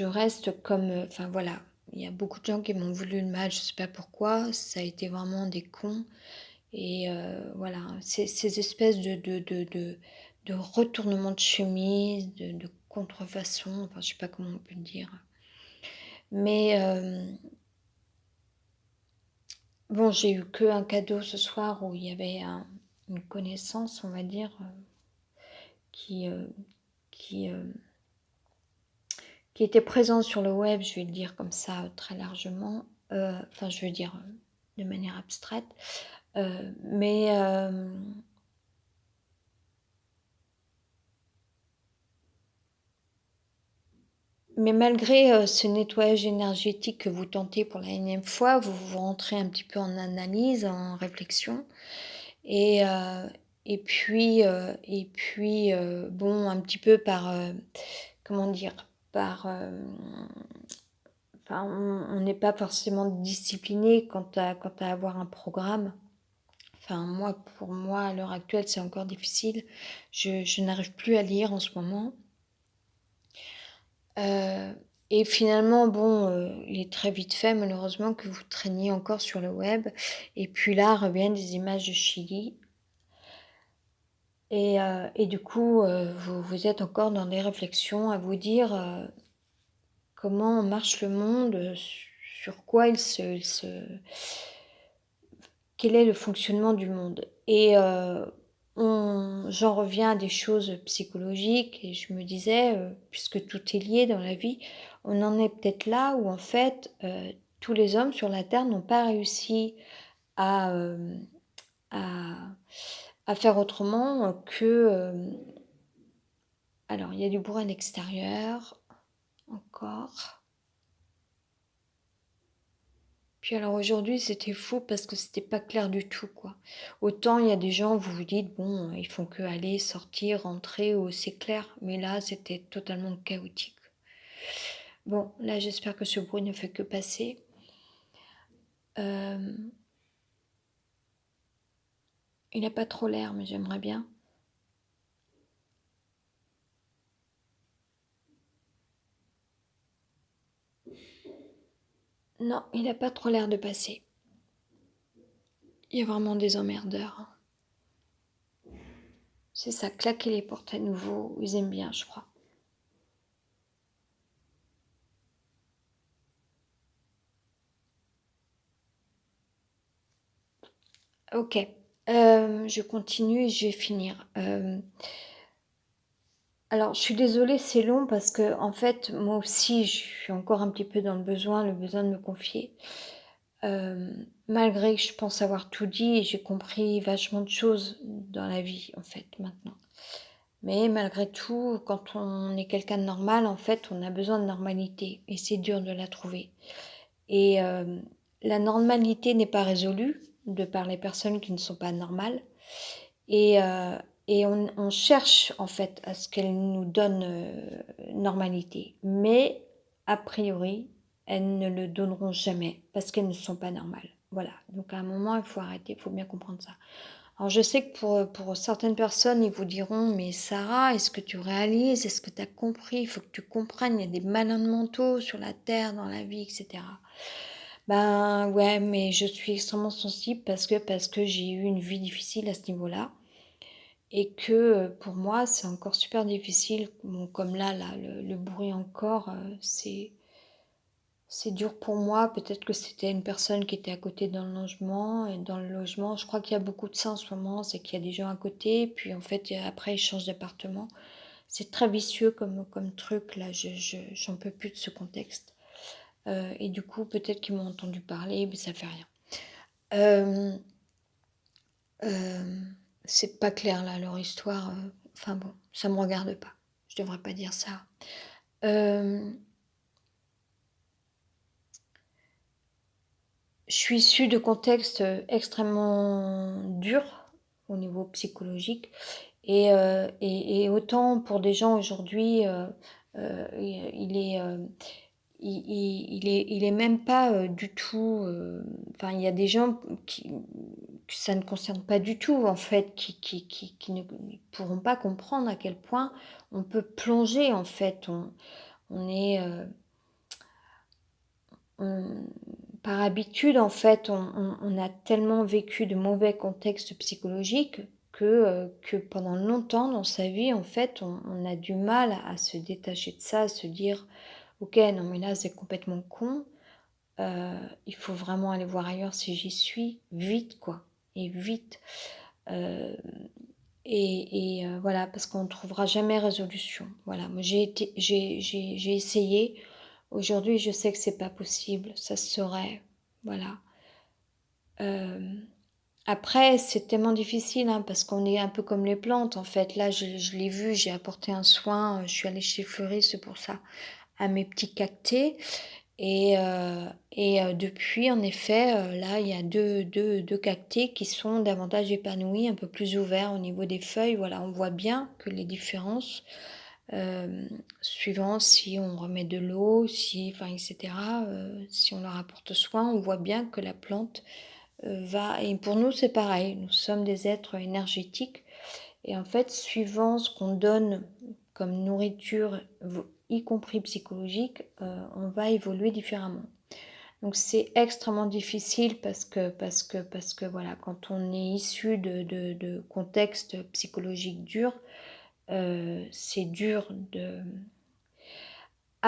reste comme, enfin voilà, il y a beaucoup de gens qui m'ont voulu le mal, je sais pas pourquoi, ça a été vraiment des cons et voilà, ces espèces de retournements de chemise, de contrefaçon, enfin je sais pas comment on peut le dire. Mais bon, j'ai eu qu'un cadeau ce soir où il y avait une connaissance, on va dire, qui, qui, qui était présent sur le web, je vais le dire comme ça très largement, enfin je veux dire de manière abstraite, mais malgré ce nettoyage énergétique que vous tentez pour la énième fois, vous rentrez un petit peu en analyse, en réflexion et heu bon, un petit peu par, comment dire? Par, enfin, on n'est pas forcément discipliné quant à avoir un programme. Enfin, moi, pour moi, à l'heure actuelle, c'est encore difficile. Je n'arrive plus à lire en ce moment. Heu et finalement, bon, il est très vite fait malheureusement que vous traîniez encore sur le web et puis là reviennent des images de Chili et du coup, vous êtes encore dans des réflexions à vous dire, comment marche le monde, sur quoi quel est le fonctionnement du monde? J'en reviens à des choses psychologiques et je me disais, puisque tout est lié dans la vie, on en est peut-être là où en fait, tous les hommes sur la terre n'ont pas réussi à, à faire autrement que, alors il y a du bruit à l'extérieur, encore. Puis alors aujourd'hui, c'était fou parce que c'était pas clair du tout, quoi. Autant il y a des gens, vous vous dites: «Bon, ils font que aller, sortir, rentrer, oh, c'est clair», mais là, c'était totalement chaotique. Bon, là, j'espère que ce bruit ne fait que passer. Hem, il a pas trop l'air, mais j'aimerais bien. Non, il a pas trop l'air de passer. Il y a vraiment des emmerdeurs. C'est ça, claquer les portes à nouveau, ils aiment bien, je crois. OK, je continue et je vais finir. Alors, je suis désolée, c'est long parce que en fait, moi aussi, je suis encore un petit peu dans le besoin de me confier. Malgré que je pense avoir tout dit et j'ai compris vachement de choses dans la vie, en fait, maintenant. Mais malgré tout, quand on est quelqu'un de normal, en fait, on a besoin de normalité et c'est dur de la trouver. Et la normalité n'est pas résolue de par les personnes qui ne sont pas normales. Et, heu et on cherche en fait à ce qu'elles nous donnent, normalité. Mais a priori, elles ne le donneront jamais parce qu'elles ne sont pas normales. Voilà, donc à un moment, il faut arrêter, il faut bien comprendre ça. Alors je sais que pour certaines personnes, ils vous diront: «Mais Sarah, est-ce que tu réalises? Est-ce que tu as compris? Il faut que tu comprennes, il y a des malades mentaux sur la terre, dans la vie et cetera». Ben, ouais, mais je suis extrêmement sensible parce que j'ai eu une vie difficile à ce niveau-là et que, pour moi, c'est encore super difficile. Bon, comme là, le bruit encore, c'est dur pour moi. Peut-être que c'était une personne qui était à côté dans le logement et dans le logement, je crois qu'il y a beaucoup de ça en ce moment, c'est qu'il y a des gens à côté, puis en fait, après ils changent d'appartement. C'est très vicieux comme truc là, j'en peux plus de ce contexte. Et du coup, peut-être qu'ils m'ont entendu parler, mais ça fait rien. Hem, c'est pas clair là leur histoire, enfin bon, ça me regarde pas. Je devrais pas dire ça. Hem, je suis issue de contextes, extrêmement durs au niveau psychologique et autant pour des gens aujourd'hui, il est, il est même pas, du tout, enfin il y a des gens qui que ça ne concerne pas du tout en fait, qui ne pourront pas comprendre à quel point on peut plonger en fait. On est, on par habitude en fait, on a tellement vécu de mauvais contextes psychologiques que pendant longtemps dans sa vie en fait, on a du mal à se détacher de ça, à se dire: «OK, non mais là c'est complètement con». Il faut vraiment aller voir ailleurs si j'y suis, vite quoi et vite. Heu Voilà, parce qu'on ne trouvera jamais résolution. Voilà, moi j'ai essayé. Aujourd'hui, je sais que c'est pas possible. Ça serait, voilà. Euh, Après, c'est tellement difficile, hein, parce qu'on est un peu comme les plantes, en fait. Là, je l'ai vu, j'ai apporté un soin. Je suis allée chez Fleuriste pour ça, à mes petits cactés. Depuis, en effet, là, il y a deux cactés qui sont davantage épanouis, un peu plus ouverts au niveau des feuilles. Voilà, on voit bien que les différences, suivant si on remet de l'eau, si, enfin, etc., si on leur apporte soin, on voit bien que la plante va... Et pour nous, c'est pareil. Nous sommes des êtres énergétiques. Et en fait, suivant ce qu'on donne comme nourriture, y compris psychologique, on va évoluer différemment. Donc c'est extrêmement difficile parce que voilà, quand on est issu de contextes psychologiques durs, c'est dur de...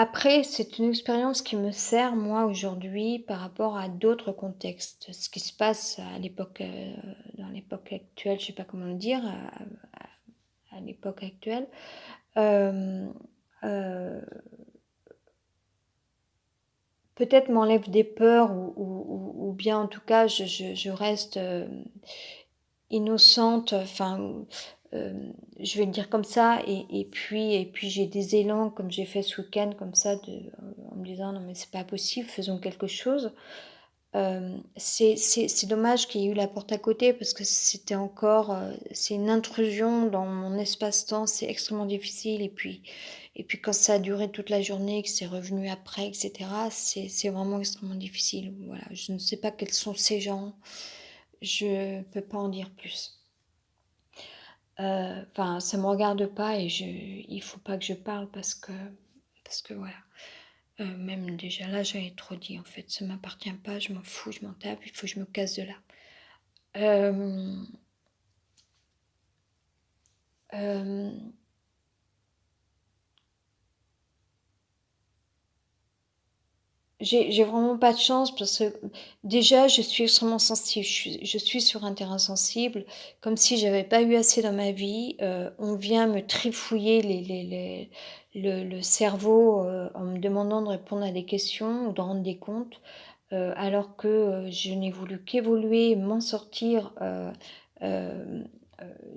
Après, c'est une expérience qui me sert, moi, aujourd'hui, par rapport à d'autres contextes. Ce qui se passe à l'époque, dans l'époque actuelle, je sais pas comment le dire, à l'époque actuelle, euh, euh, peut-être m'enlève des peurs ou bien en tout cas je reste innocente, enfin je vais le dire comme ça et puis j'ai des élans comme j'ai fait ce week-end comme ça en me disant non mais c'est pas possible, faisons quelque chose. C'est dommage qu'il y ait eu la porte à côté parce que c'était encore c'est une intrusion dans mon espace-temps, c'est extrêmement difficile et puis quand ça a duré toute la journée, que c'est revenu après, etc., c'est vraiment extrêmement difficile. Voilà, je ne sais pas quels sont ces gens, je peux pas en dire plus. Enfin, ça me regarde pas et il faut pas que je parle parce que voilà. Même déjà là, j'avais trop dit en fait, ça m'appartient pas, je m'en fous, je m'en tape, il faut que je me casse de là. Euh, euh, j'ai vraiment pas de chance parce que déjà je suis extrêmement sensible, je suis sur un terrain sensible, comme si j'avais pas eu assez dans ma vie. On vient me trifouiller le cerveau en me demandant de répondre à des questions ou de rendre des comptes, alors que je n'ai voulu qu'évoluer, m'en sortir. Euh,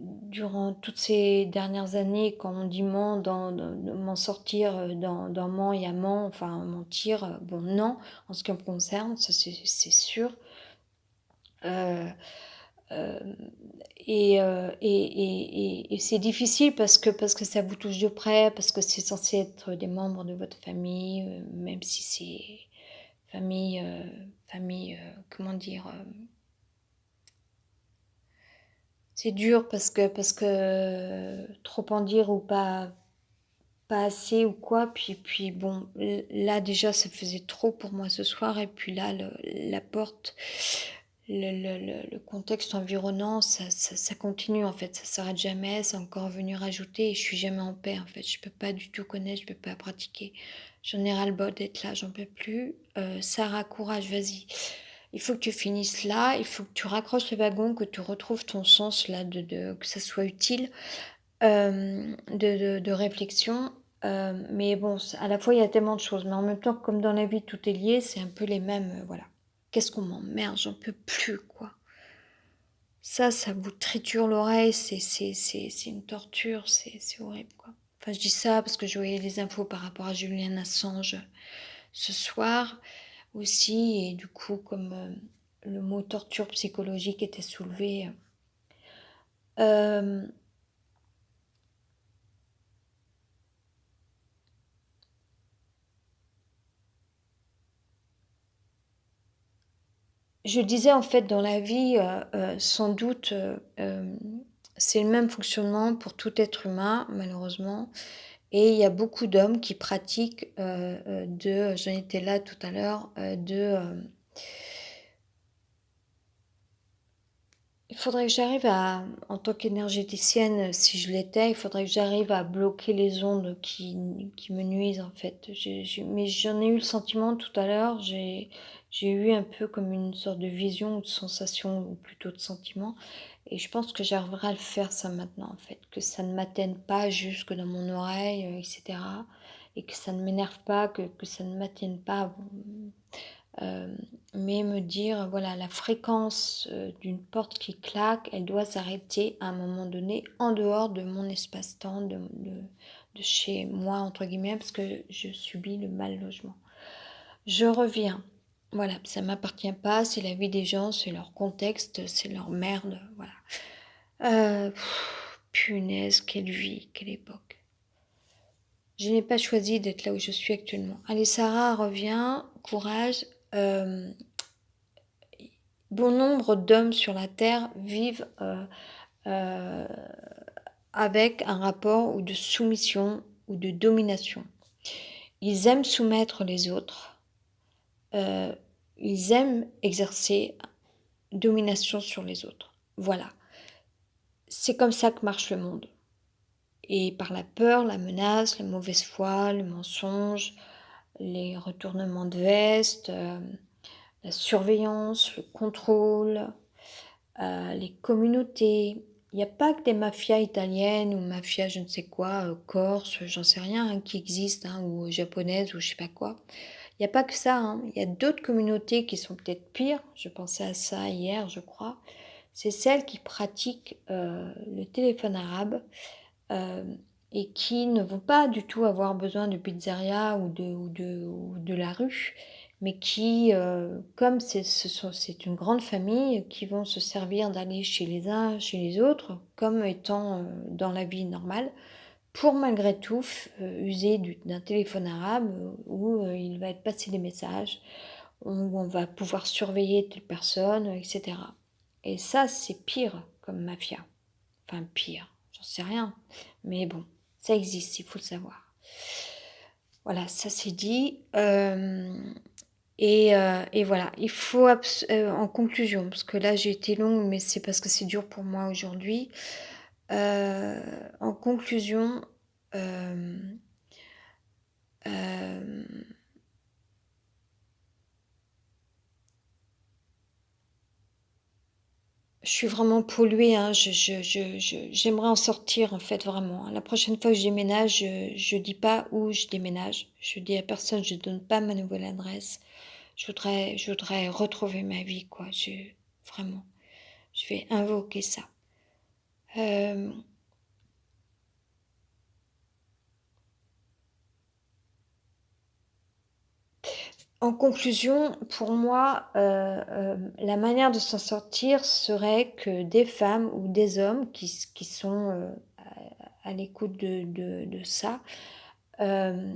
Durant toutes ces dernières années, quand on dit m'en sortir dans ment et amant, enfin mentir, bon non, en ce qui me concerne, ça c'est sûr. Euh, euh, et c'est difficile parce que ça vous touche de près, parce que c'est censé être des membres de votre famille, même si c'est famille, comment dire, c'est dur parce que trop en dire ou pas assez ou quoi. Puis bon, là déjà ça faisait trop pour moi ce soir et puis là la porte, le contexte environnant, ça continue en fait, ça s'arrête jamais, c'est encore venu rajouter et je suis jamais en paix en fait. Je peux pas du tout connaître, je peux pas pratiquer. J'en ai ras-le-bol d'être là, j'en peux plus. Sarah, courage, vas-y. Il faut que tu finisses là, il faut que tu raccroches le wagon, que tu retrouves ton sens là, que ça soit utile, de réflexion. Mais bon, à la fois il y a tellement de choses, mais en même temps, comme dans la vie tout est lié, c'est un peu les mêmes, voilà. Qu'est-ce qu'on m'emmerde, j'en peux plus, quoi. Ça vous triture l'oreille, c'est une torture, c'est horrible, quoi. Enfin, je dis ça parce que je voyais les infos par rapport à Julian Assange ce soir aussi, et du coup, comme le mot torture psychologique était soulevé, euh, je disais en fait dans la vie, sans doute, c'est le même fonctionnement pour tout être humain, malheureusement. Et il y a beaucoup d'hommes qui pratiquent j'en étais là tout à l'heure, Il faudrait que j'arrive à en tant qu'énergéticienne, si je l'étais, il faudrait que j'arrive à bloquer les ondes qui me nuisent, en fait. Mais j'en ai eu le sentiment tout à l'heure, j'ai eu un peu comme une sorte de vision ou de sensation, ou plutôt de sentiment, et je pense que j'arriverai à le faire ça maintenant, en fait, que ça ne m'atteigne pas jusque dans mon oreille, etc., et que ça ne m'énerve pas, que ça ne m'atteigne pas. Hem, mais me dire, voilà, la fréquence, d'une porte qui claque, elle doit s'arrêter à un moment donné, en dehors de mon espace-temps, de «chez moi» entre guillemets, parce que je subis le mal logement. Je reviens. Voilà, ça m'appartient pas, c'est la vie des gens, c'est leur contexte, c'est leur merde, voilà. Heu, Punaise, quelle vie, quelle époque. Je n'ai pas choisi d'être là où je suis actuellement. Allez Sarah, reviens, courage, hem bon nombre d'hommes sur la terre vivent, heu, avec un rapport ou de soumission ou de domination. Ils aiment soumettre les autres, heu, ils aiment exercer domination sur les autres. Voilà. C'est comme ça que marche le monde, et par la peur, la menace, la mauvaise foi, le mensonge, les retournements de veste, la surveillance, le contrôle, les communautés. Il n'y a pas que des mafias italiennes ou mafias je ne sais quoi, corse, j'en sais rien, hein, qui existent, hein, ou japonaises ou je sais pas quoi. Il n'y a pas que ça, hein. Il y a d'autres communautés qui sont peut-être pires. Je pensais à ça hier, je crois. C'est celles qui pratiquent le téléphone arabe, euh, et qui ne vont pas du tout avoir besoin de pizzeria ou de la rue, mais qui, comme c'est une grande famille, qui vont se servir d'aller chez les uns, chez les autres, comme étant dans la vie normale, pour malgré tout user d'un téléphone arabe où il va être passé des messages, où on va pouvoir surveiller telle personne, etc. Et ça, c'est pire comme mafia. Enfin, pire, j'en sais rien. Mais bon, ça existe, il faut le savoir. Voilà, ça c'est dit. Et voilà, il faut en conclusion, parce que là j'ai été longue, mais c'est parce que c'est dur pour moi aujourd'hui. En conclusion, euh, euh, je suis vraiment polluée, hein. J'aimerais en sortir en fait vraiment, hein. La prochaine fois que je déménage, je dis pas où je déménage. Je dis à personne, je donne pas ma nouvelle adresse. Je voudrais retrouver ma vie, quoi. Vraiment, je vais invoquer ça. Euh, En conclusion, pour moi, la manière de s'en sortir serait que des femmes ou des hommes qui sont à l'écoute de ça, euh,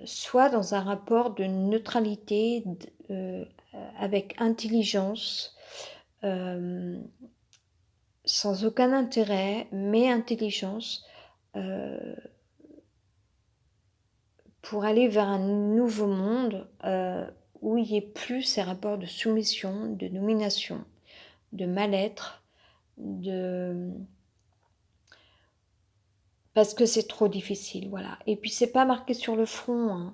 soient dans un rapport de neutralité, avec intelligence, euh, sans aucun intérêt, mais intelligence, euh, pour aller vers un nouveau monde où il n'y ait plus ces rapports de soumission, de domination, de mal-être, de parce que c'est trop difficile, voilà. Et puis c'est pas marqué sur le front, hein.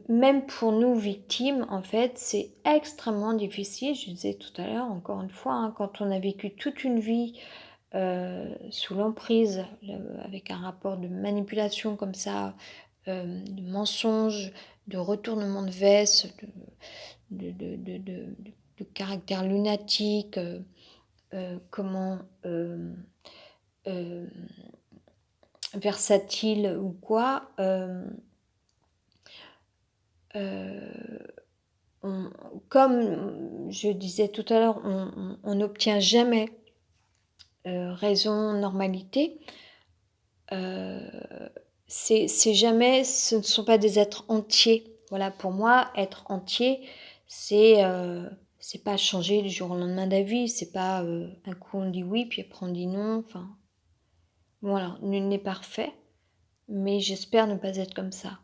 Même pour nous victimes, en fait, c'est extrêmement difficile. Je disais tout à l'heure, encore une fois, hein, quand on a vécu toute une vie sous l'emprise, avec un rapport de manipulation comme ça, de mensonges, de retournement de veste, de caractère lunatique, comment euh, versatile ou quoi, euh, on- comme je disais tout à l'heure, on n'obtient jamais raison, normalité. euh, c'est jamais, ce ne sont pas des êtres entiers. Voilà, pour moi, être entier, c'est pas changer du jour au lendemain d'avis, c'est pas un coup on dit oui, puis après on dit non. Enfin, voilà, nul n'est parfait, mais j'espère ne pas être comme ça.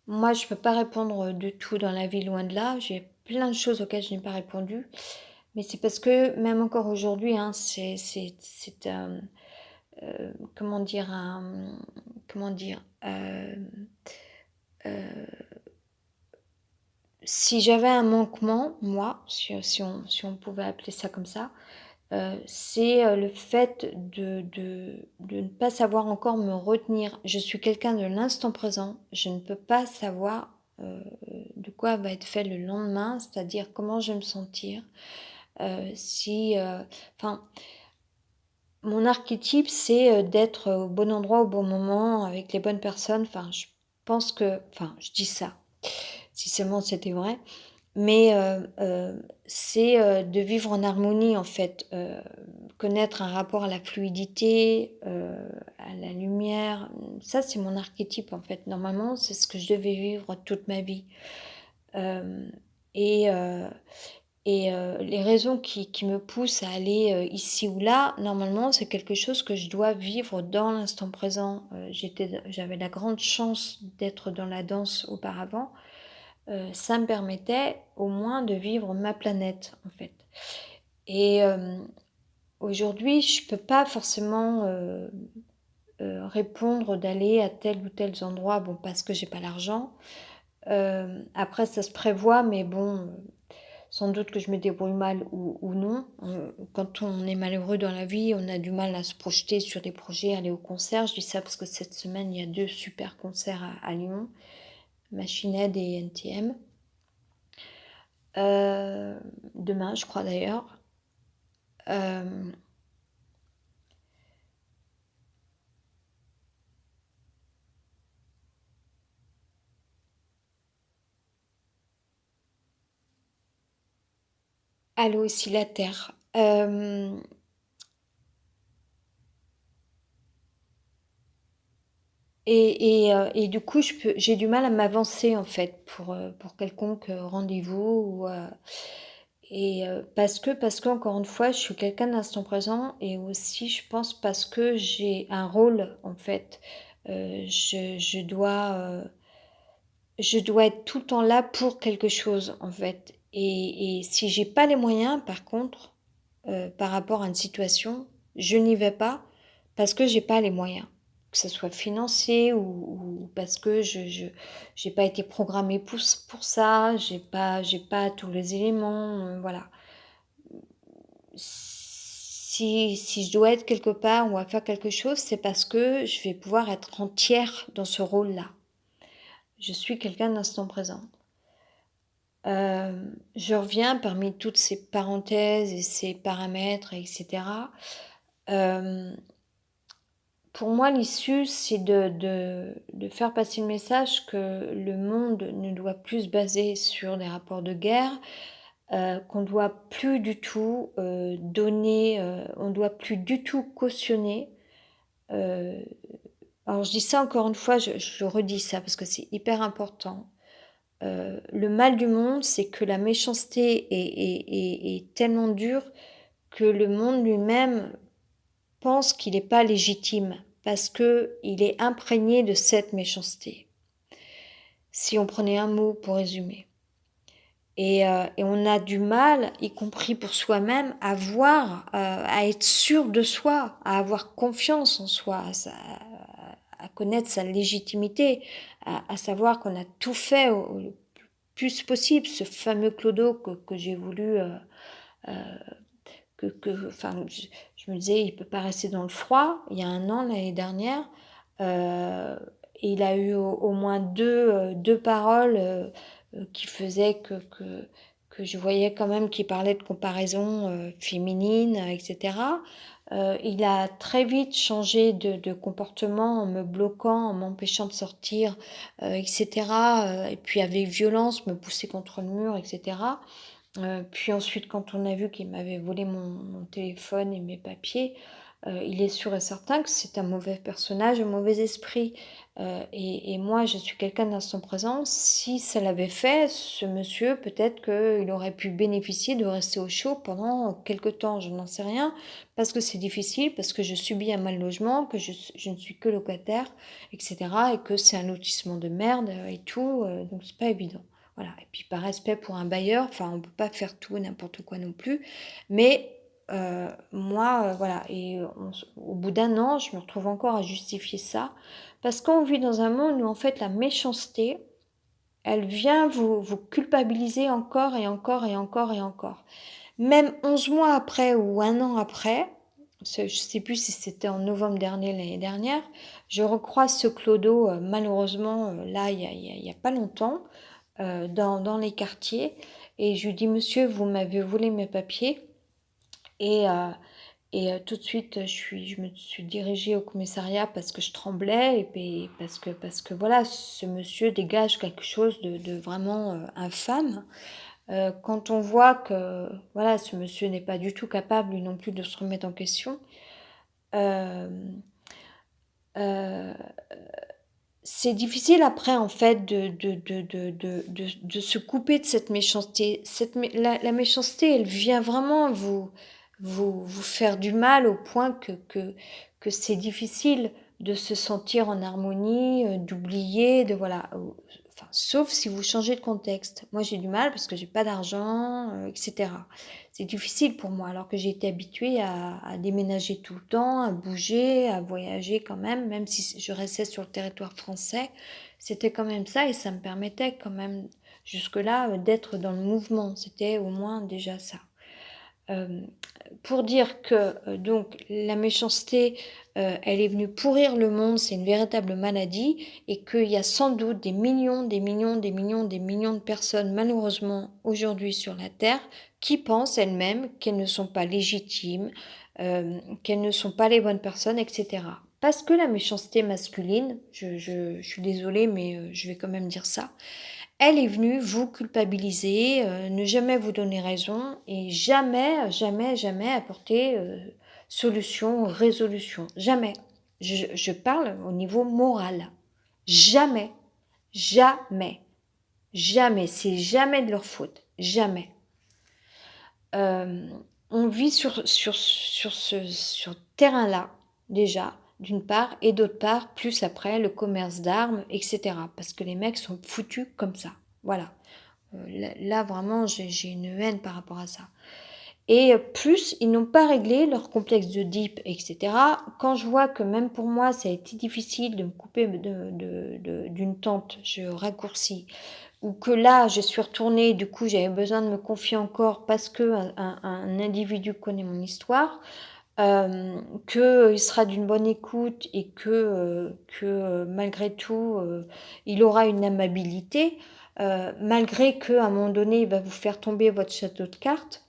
Moi, je peux pas répondre de tout dans la vie, loin de là. J'ai plein de choses auxquelles je n'ai pas répondu. Mais c'est parce que même encore aujourd'hui, hein, comment dire, comment dire, euh, si j'avais un manquement, moi, si on pouvait appeler ça comme ça, c'est le fait de ne pas savoir encore me retenir. Je suis quelqu'un de l'instant présent. Je ne peux pas savoir de quoi va être fait le lendemain, c'est-à-dire comment je vais me sentir. Si, enfin, mon archétype, c'est d'être au bon endroit au bon moment avec les bonnes personnes. Enfin, je pense que, enfin, je dis ça. Si seulement c'était vrai. Mais c'est de vivre en harmonie en fait, connaître un rapport à la fluidité, à la lumière. Ça, c'est mon archétype en fait. Normalement, c'est ce que je devais vivre toute ma vie. Euh, et les raisons qui me poussent à aller ici ou là, normalement, c'est quelque chose que je dois vivre dans l'instant présent. J'avais la grande chance d'être dans la danse auparavant. Ça me permettait au moins de vivre ma planète en fait. Et aujourd'hui, je peux pas forcément répondre d'aller à tel ou tel endroit, bon parce que j'ai pas l'argent. Après, ça se prévoit, mais bon, sans doute que je me débrouille mal ou non. Quand on est malheureux dans la vie, on a du mal à se projeter sur des projets, aller au concert. Je dis ça parce que cette semaine, il y a 2 super concerts à Lyon, Machine Head et NTM. Demain, je crois d'ailleurs. Euh, Allô, aussi la Terre. Et du coup, j'ai du mal à m'avancer en fait pour quelconque rendez-vous. Parce que, encore une fois, je suis quelqu'un d'instant présent et aussi, je pense, parce que j'ai un rôle en fait. Je dois être tout le temps là pour quelque chose en fait. Et si j'ai pas les moyens, par contre, par rapport à une situation, je n'y vais pas parce que j'ai pas les moyens, que ce soit financier ou parce que je j'ai pas été programmée pour ça, j'ai pas tous les éléments, voilà. Si je dois être quelque part ou à faire quelque chose, c'est parce que je vais pouvoir être entière dans ce rôle-là. Je suis quelqu'un d'instant présent. Je reviens parmi toutes ces parenthèses et ces paramètres, etc. Euh, pour moi, l'issue, c'est de faire passer le message que le monde ne doit plus se baser sur des rapports de guerre, qu'on doit plus du tout donner, on doit plus du tout cautionner. euh, alors je dis ça encore une fois, je redis ça parce que c'est hyper important. Le mal du monde, c'est que la méchanceté est tellement dure que le monde lui-même pense qu'il n'est pas légitime parce qu'il est imprégné de cette méchanceté. Si on prenait un mot pour résumer. Et on a du mal, y compris pour soi-même, à être sûr de soi, à avoir confiance en soi, à connaître sa légitimité, à savoir qu'on a tout fait le plus possible. Ce fameux clodo que j'ai voulu, enfin, je me disais, il peut pas rester dans le froid. Il y a un an, l'année dernière, euh, il a eu au moins deux paroles qui faisaient que je voyais quand même qu'il parlait de comparaison féminine, etc. Il a très vite changé de comportement en me bloquant, en m'empêchant de sortir, etc. Et puis avec violence, me pousser contre le mur, etc. Puis ensuite, quand on a vu qu'il m'avait volé mon téléphone et mes papiers, il est sûr et certain que c'est un mauvais personnage, un mauvais esprit. Et moi, je suis quelqu'un d'instant présent. Si ça l'avait fait, ce monsieur, peut-être qu'il aurait pu bénéficier de rester au chaud pendant quelque temps. Je n'en sais rien, parce que c'est difficile, parce que je subis un mal logement, que je ne suis que locataire, etc. Et que c'est un lotissement de merde et tout. Donc c'est pas évident. Voilà et puis par respect pour un bailleur, enfin, on peut pas faire tout et n'importe quoi non plus, mais moi, voilà et on se au bout d'un an, je me retrouve encore à justifier ça parce qu'on vit dans un monde où, en fait, la méchanceté, elle vient vous culpabiliser encore et encore et encore et encore. Même 11 mois après ou un an après, je sais plus si c'était en novembre dernier, l'année dernière, je recroise ce clodo, malheureusement, là, il y a pas longtemps, dans les quartiers et je lui dis: «Monsieur, vous m'avez volé mes papiers» et tout de suite, je me suis dirigée au commissariat parce que je tremblais et puis parce que voilà, ce monsieur dégage quelque chose de vraiment, infâme. Quand on voit que, voilà, ce monsieur n'est pas du tout capable, lui non plus, de se remettre en question, hem, heu, c'est difficile après, en fait, de se couper de cette méchanceté. La méchanceté, elle vient vraiment vous faire du mal au point que c'est difficile de se sentir en harmonie, d'oublier, de voilà, enfin, sauf si vous changez de contexte. Moi, j'ai du mal parce que j'ai pas d'argent, et cetera. C'est difficile pour moi alors que j'ai été habituée à déménager tout le temps, à bouger, à voyager quand même si je restais sur le territoire français, c'était quand même ça et ça me permettait quand même jusque-là, d'être dans le mouvement. C'était au moins déjà ça. Hem, pour dire que, donc la méchanceté, elle est venue pourrir le monde, c'est une véritable maladie et qu'il y a sans doute des millions, des millions, des millions, des millions de personnes malheureusement aujourd'hui sur la terre qui pensent elles-mêmes qu'elles ne sont pas légitimes, qu'elles ne sont pas les bonnes personnes et cetera. Parce que la méchanceté masculine, je suis désolée mais je vais quand même dire ça, elle est venue vous culpabiliser, ne jamais vous donner raison et jamais, jamais, jamais apporter, solution, résolution. Jamais. Je parle au niveau moral. Jamais, jamais, jamais. C'est jamais de leur faute. Jamais. On vit sur terrain-là, déjà, d'une part, et d'autre part, plus après, le commerce d'armes, et cetera. Parce que les mecs sont foutus comme ça. Voilà. Là vraiment j'ai une haine par rapport à ça et plus ils n'ont pas réglé leur complexe d'Oedipe et cetera. Quand je vois que même pour moi ça a été difficile de me couper d'une tante, je raccourcis, ou que là je suis retournée, du coup j'avais besoin de me confier encore parce qu'un un individu connaît mon histoire, qu'il sera d'une bonne écoute et que malgré tout, il aura une amabilité, malgré qu'à un moment donné, il va vous faire tomber votre château de cartes,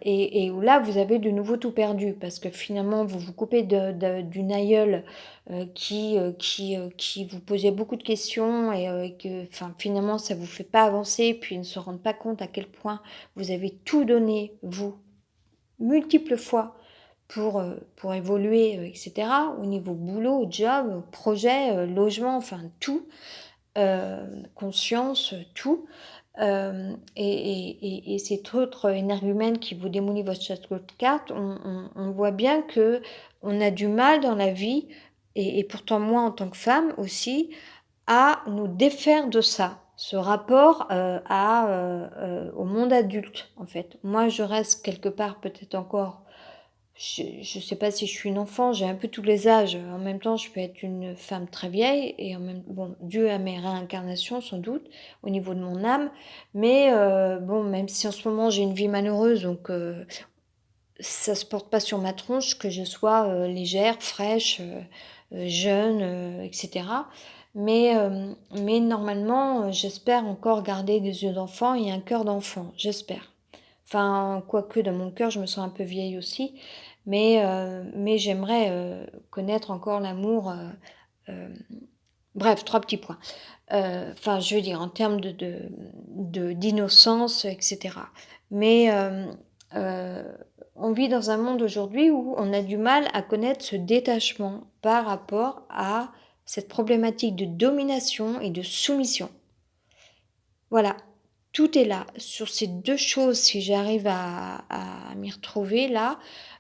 et où là, vous avez de nouveau tout perdu parce que finalement, vous vous coupez d'une aïeule, qui vous posait beaucoup de questions et que enfin, finalement, ça vous fait pas avancer, puis ils ne se rendent pas compte à quel point vous avez tout donné, vous, multiples fois pour évoluer, et cetera, au niveau boulot, job, projet, logement, enfin tout, conscience, tout. Et cet autre énergumène qui vous démolit votre château de cartes, on voit bien que on a du mal dans la vie et pourtant moi en tant que femme aussi, à nous défaire de ça, ce rapport, au monde adulte, en fait. Moi, je reste quelque part peut-être encore je sais pas si je suis une enfant, j'ai un peu tous les âges, en même temps, je peux être une femme très vieille et en même bon, dû à mes réincarnations sans doute, au niveau de mon âme, mais bon, même si en ce moment j'ai une vie malheureuse donc ça se porte pas sur ma tronche que je sois, légère, fraîche, jeune, et cetera. Mais normalement, j'espère encore garder des yeux d'enfant et un cœur d'enfant, j'espère. Enfin, quoique dans mon cœur, je me sens un peu vieille aussi, mais j'aimerais, connaître encore l'amour, hem, bref, 3 petits points. Enfin, je veux dire en termes d'innocence et cetera. Mais, heu, on vit dans un monde aujourd'hui où on a du mal à connaître ce détachement par rapport à cette problématique de domination et de soumission. Voilà, tout est là. Sur ces 2 choses, si j'arrive à m'y retrouver là,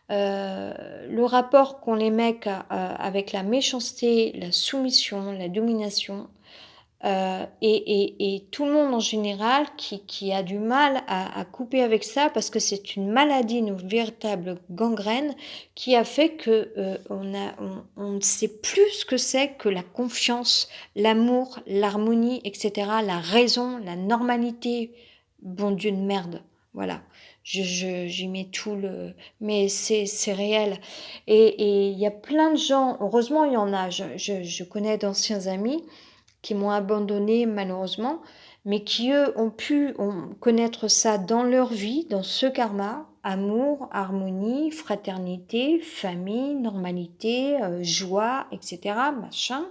le rapport qu'ont les mecs, avec la méchanceté, la soumission, la domination, Et tout le monde en général qui a du mal à couper avec ça parce que c'est une maladie, une véritable gangrène qui a fait que on ne sait plus ce que c'est que la confiance, l'amour, l'harmonie, etc., la raison, la normalité. Bon Dieu de merde, voilà. J'y mets tout le, mais c'est réel. Et il y a plein de gens. Heureusement, il y en a. Je connais d'anciens amis qui m'ont abandonné malheureusement, mais qui eux ont pu connaître ça dans leur vie, dans ce karma, amour, harmonie, fraternité, famille, normalité, joie, etc., machin,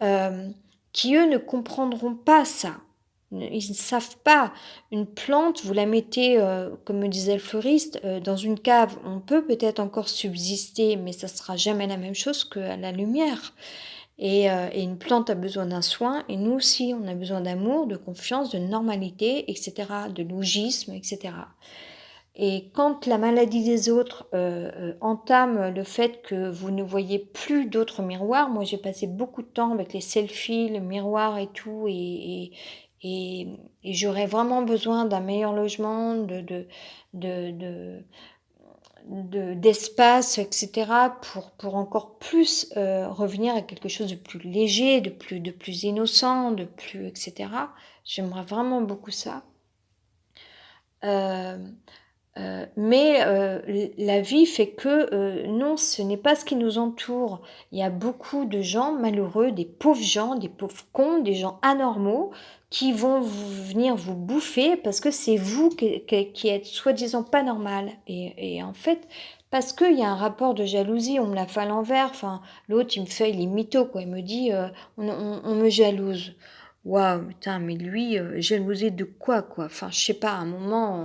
euh, qui eux ne comprendront pas ça. Ils ne savent pas. Une plante, vous la mettez, comme me disait le fleuriste, dans une cave, on peut peut-être encore subsister, mais ça sera jamais la même chose que la lumière. Et une plante a besoin d'un soin, et nous aussi, on a besoin d'amour, de confiance, de normalité, etc., de logisme, etc. Et quand la maladie des autres entame le fait que vous ne voyez plus d'autres miroirs, moi j'ai passé beaucoup de temps avec les selfies, le miroir et tout, et j'aurais vraiment besoin d'un meilleur logement, de, d'espace, etc., pour encore plus revenir à quelque chose de plus léger, de plus innocent, de plus, etc. J'aimerais vraiment beaucoup ça. Euh, mais la vie fait que non, ce n'est pas ce qui nous entoure. Il y a beaucoup de gens malheureux, des pauvres cons, des gens anormaux qui vont venir vous bouffer parce que c'est vous qui êtes soi-disant pas normal. Et en fait, parce qu'il y a un rapport de jalousie, on me l'a fait à l'envers. Enfin, l'autre, il me fait, il est mytho, quoi. Il me dit, on me jalouse. Waouh, putain, mais lui, jalouser de quoi, quoi? Enfin, je sais pas, à un moment.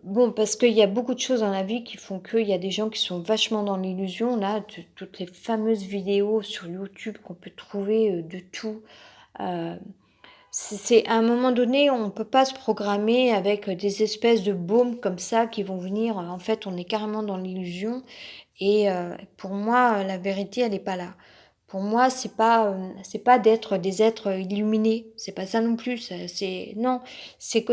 Bon, parce qu'il y a beaucoup de choses dans la vie qui font qu'il y a des gens qui sont vachement dans l'illusion. Là, toutes les fameuses vidéos sur YouTube qu'on peut trouver de tout. Euh, c'est à un moment donné, on ne peut pas se programmer avec des espèces de baumes comme ça qui vont venir. En fait, on est carrément dans l'illusion. Et pour moi, la vérité, elle n'est pas là. Pour moi, c'est pas d'être des êtres illuminés. C'est pas ça non plus. C'est non, c'est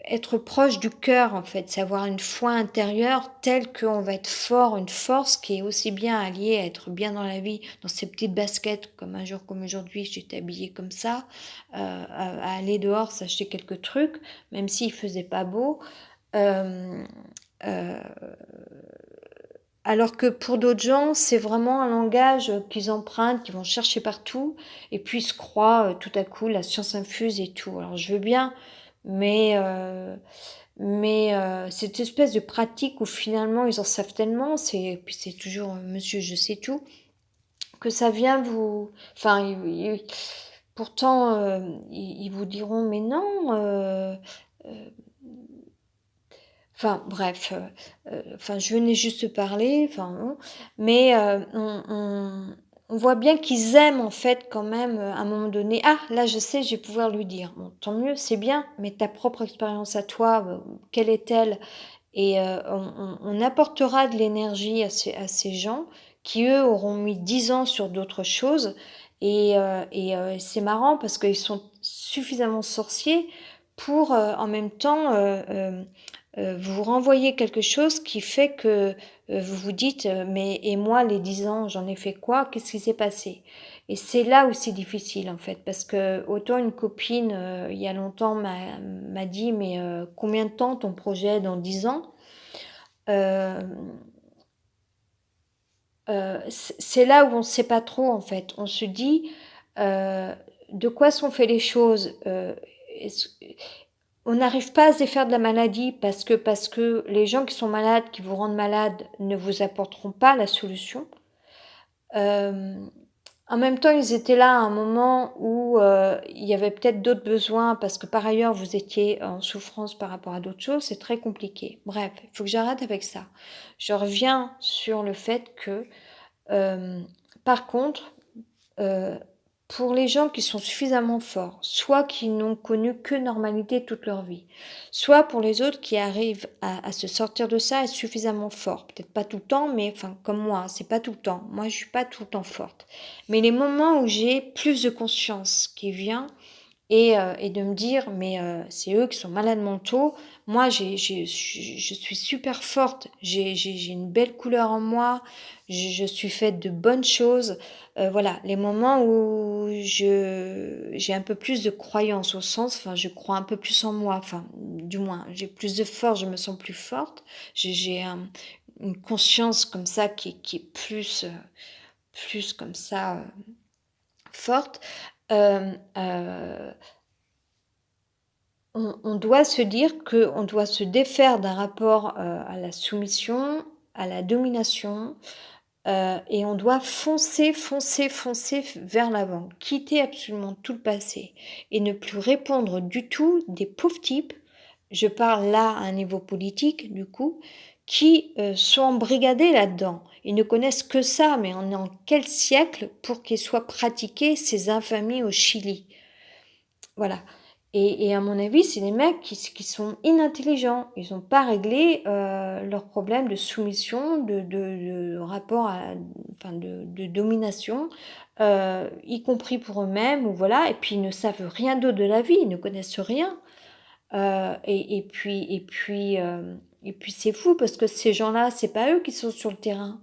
être proche du cœur en fait, c'est avoir une foi intérieure telle qu'on va être fort, une force qui est aussi bien alliée à être bien dans la vie, dans ces petites baskets comme un jour comme aujourd'hui, j'étais habillée comme ça, à aller dehors s'acheter quelques trucs, même s'il faisait pas beau. Euh, euh, alors que pour d'autres gens, c'est vraiment un langage qu'ils empruntent, qu'ils vont chercher partout, et puis ils se croient tout à coup la science infuse et tout. Alors je veux bien, mais cette espèce de pratique où finalement ils en savent tellement, puis c'est toujours Monsieur je sais tout, que ça vient vous, enfin, pourtant ils vous diront mais non. Enfin bref, enfin je venais juste parler, enfin, hein, mais on voit bien qu'ils aiment en fait quand même à un moment donné. Ah là je sais, je vais pouvoir lui dire. Bon, tant mieux, c'est bien, mais ta propre expérience à toi, quelle est-elle? Et on apportera de l'énergie à ces gens qui eux auront mis 10 ans sur d'autres choses. C'est marrant parce qu'ils sont suffisamment sorciers pour en même temps vous renvoyer quelque chose qui fait que vous vous dites mais et moi les 10 ans j'en ai fait quoi? Qu'est-ce qui s'est passé? Et c'est là où c'est difficile en fait parce que autant une copine il y a longtemps m'a dit mais combien de temps ton projet dans 10 ans? Euh, c'est là où on ne sait pas trop en fait. On se dit euh, de quoi sont faites les choses. On n'arrive pas à se défaire de la maladie parce que les gens qui sont malades, qui vous rendent malade, ne vous apporteront pas la solution. Euh, En même temps, ils étaient là à un moment où il y avait peut-être d'autres besoins parce que par ailleurs vous étiez en souffrance par rapport à d'autres choses. C'est très compliqué. Bref, il faut que j'arrête avec ça. Je reviens sur le fait que, euh, par contre, euh, pour les gens qui sont suffisamment forts, soit qui n'ont connu que normalité toute leur vie, soit pour les autres qui arrivent à se sortir de ça et suffisamment forts. Peut-être pas tout le temps, mais enfin comme moi, c'est pas tout le temps. Moi, je suis pas tout le temps forte. Mais les moments où j'ai plus de conscience qui vient et de me dire, mais c'est eux qui sont malades mentaux. Moi, je suis super forte. J'ai une belle couleur en moi. Je suis faite de bonnes choses. Voilà, les moments où j'ai un peu plus de croyance au sens, enfin, je crois un peu plus en moi. Enfin, du moins, j'ai plus de force, je me sens plus forte. Une conscience comme ça qui est plus comme ça forte. Euh, euh, on doit se dire qu'on doit se défaire d'un rapport à la soumission, à la domination, et on doit foncer vers l'avant, quitter absolument tout le passé et ne plus répondre du tout des pauvres types, je parle là à un niveau politique du coup, qui sont embrigadés là-dedans. Ils ne connaissent que ça, mais on est en quel siècle pour qu'ils soient pratiqués ces infamies au Chili? Voilà. Et à mon avis, c'est des mecs qui sont inintelligents. Ils n'ont pas réglé leurs problèmes de soumission, de rapport à, enfin de domination, y compris pour eux-mêmes, ou voilà. Et puis ils ne savent rien d'autre de la vie, ils ne connaissent rien. Et puis c'est fou parce que ces gens-là, c'est pas eux qui sont sur le terrain.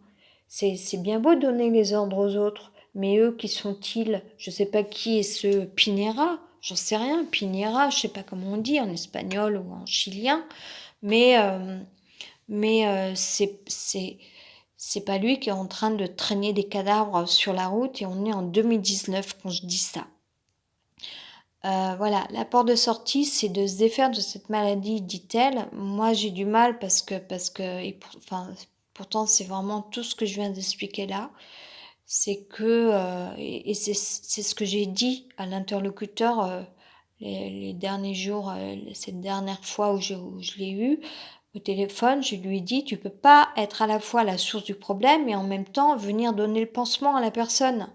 C'est bien beau de donner les ordres aux autres, mais eux, qui sont-ils? Je sais pas qui est ce Pinera, j'en sais rien. Pinera, je sais pas comment on dit en espagnol ou en chilien, mais c'est pas lui qui est en train de traîner des cadavres sur la route et on est en 2019 quand je dis ça. Voilà, la porte de sortie, c'est de se défaire de cette maladie, dit-elle. Moi, j'ai du mal enfin, pourtant, c'est vraiment tout ce que je viens d'expliquer là. C'est que, et c'est ce que j'ai dit à l'interlocuteur les derniers jours, cette dernière fois où je l'ai eu au téléphone, je lui ai dit, tu peux pas être à la fois la source du problème et en même temps venir donner le pansement à la personne.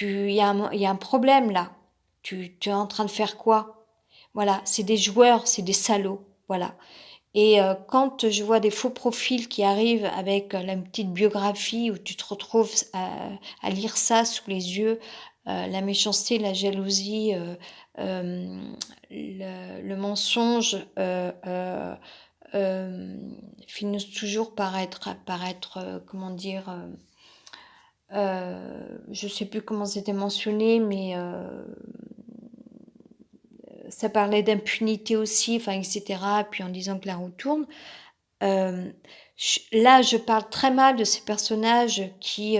Il y a un problème là. Tu es en train de faire quoi? Voilà, c'est des joueurs, c'est des salauds. Voilà. Et quand je vois des faux profils qui arrivent avec la petite biographie où tu te retrouves à lire ça sous les yeux, la méchanceté, la jalousie, le mensonge, euh, finissent toujours par être, comment dire, je sais plus comment c'était mentionné, mais ça parlait d'impunité aussi, enfin, etc. Puis en disant que la roue tourne. Là, je parle très mal de ces personnages qui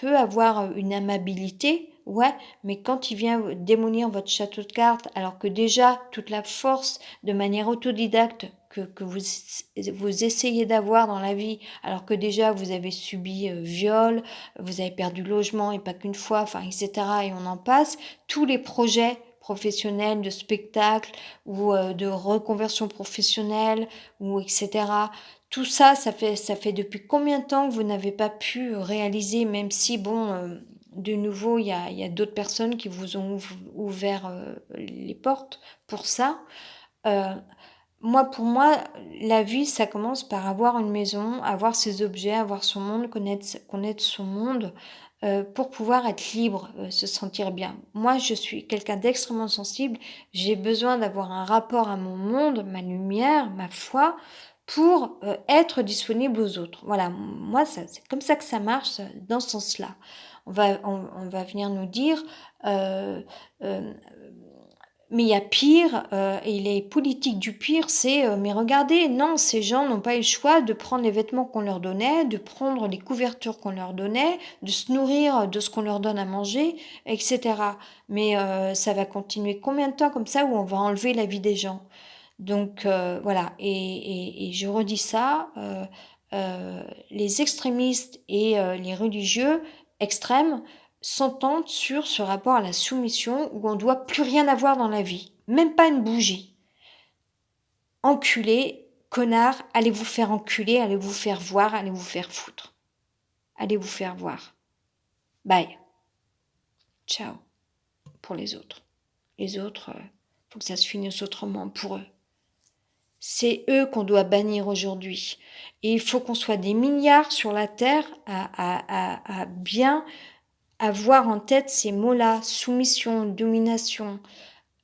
peut avoir une amabilité, ouais, mais quand il vient démolir votre château de cartes, alors que déjà toute la force de manière autodidacte que vous essayez d'avoir dans la vie, alors que déjà vous avez subi viol, vous avez perdu logement et pas qu'une fois, enfin, etc. Et on en passe, tous les projets professionnels de spectacle ou de reconversion professionnelle ou etc. Tout ça, ça fait depuis combien de temps que vous n'avez pas pu réaliser, même si, bon, de nouveau, il y a d'autres personnes qui vous ont ouvert les portes pour ça. Euh, pour moi, la vie, ça commence par avoir une maison, avoir ses objets, avoir son monde, connaître son monde, pour pouvoir être libre, se sentir bien. Moi, je suis quelqu'un d'extrêmement sensible. J'ai besoin d'avoir un rapport à mon monde, ma lumière, ma foi, pour être disponible aux autres. Voilà, moi, c'est comme ça que ça marche, dans ce sens-là. On va venir nous dire, euh, euh, mais il y a pire, et les politiques du pire, c'est mais regardez, non, ces gens n'ont pas eu le choix de prendre les vêtements qu'on leur donnait, de prendre les couvertures qu'on leur donnait, de se nourrir de ce qu'on leur donne à manger, etc. Mais ça va continuer combien de temps comme ça où on va enlever la vie des gens? Donc voilà, et je redis ça, les extrémistes et les religieux extrêmes s'entendent sur ce rapport à la soumission où on ne doit plus rien avoir dans la vie, même pas une bougie. Enculé, connard, allez vous faire enculer, allez vous faire voir, allez vous faire foutre. Allez vous faire voir. Bye. Ciao. pour les autres. Les autres, faut que ça se finisse autrement pour eux. C'est eux qu'on doit bannir aujourd'hui. Et il faut qu'on soit des milliards sur la Terre à bien avoir en tête ces mots-là, soumission, domination,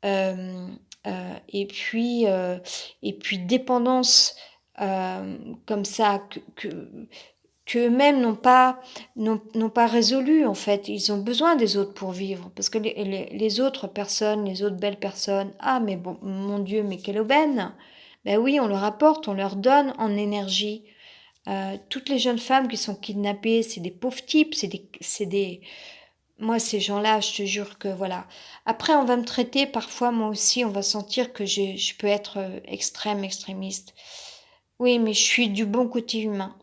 euh, et puis dépendance, comme ça, qu'eux-mêmes n'ont pas résolu, en fait. Ils ont besoin des autres pour vivre. Parce que les autres personnes, les autres belles personnes, ah, mais bon, mon Dieu, mais quelle aubaine! Ben oui, on leur apporte, on leur donne en énergie. Toutes les jeunes femmes qui sont kidnappées, c'est des pauvres types, moi, ces gens-là, je te jure que voilà. Après, on va me traiter, parfois, moi aussi, on va sentir que je peux être extrémiste. Oui, mais je suis du bon côté humain.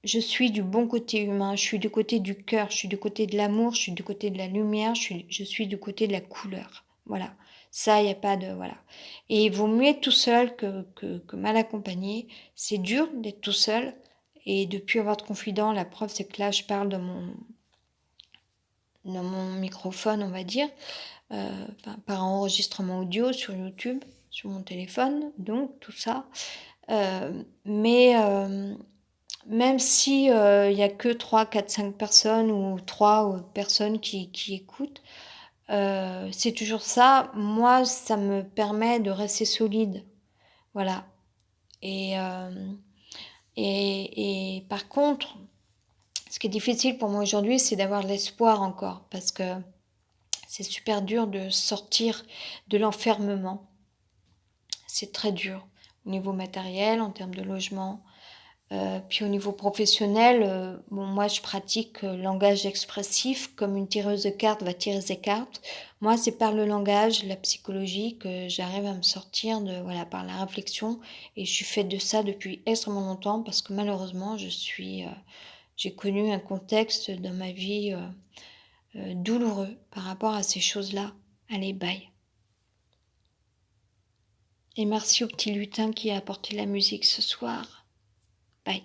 Je suis du bon côté humain, je suis du côté du cœur, je suis du côté de l'amour, je suis du côté de la lumière, je suis du côté de la couleur. Voilà. Ça, il n'y a pas de... Voilà. Et il vaut mieux être tout seul que mal accompagné. C'est dur d'être tout seul. Et depuis avoir de confident, la preuve, c'est que là, je parle dans mon microphone, on va dire, par enregistrement audio sur YouTube, sur mon téléphone, donc tout ça. Mais même si il y a que 3, 4, 5 personnes ou 3 personnes qui écoutent, c'est toujours ça. Moi, ça me permet de rester solide. Voilà. Et, par contre, ce qui est difficile pour moi aujourd'hui, c'est d'avoir de l'espoir encore, parce que c'est super dur de sortir de l'enfermement. C'est très dur au niveau matériel, en termes de logement. Puis au niveau professionnel, bon, moi je pratique langage expressif, comme une tireuse de cartes va tirer ses cartes. Moi, c'est par le langage, la psychologie, que j'arrive à me sortir voilà, par la réflexion. Et je suis faite de ça depuis extrêmement longtemps, parce que malheureusement, j'ai connu un contexte dans ma vie douloureux par rapport à ces choses-là. Allez, bye. Et merci au petit lutin qui a apporté la musique ce soir. Bye.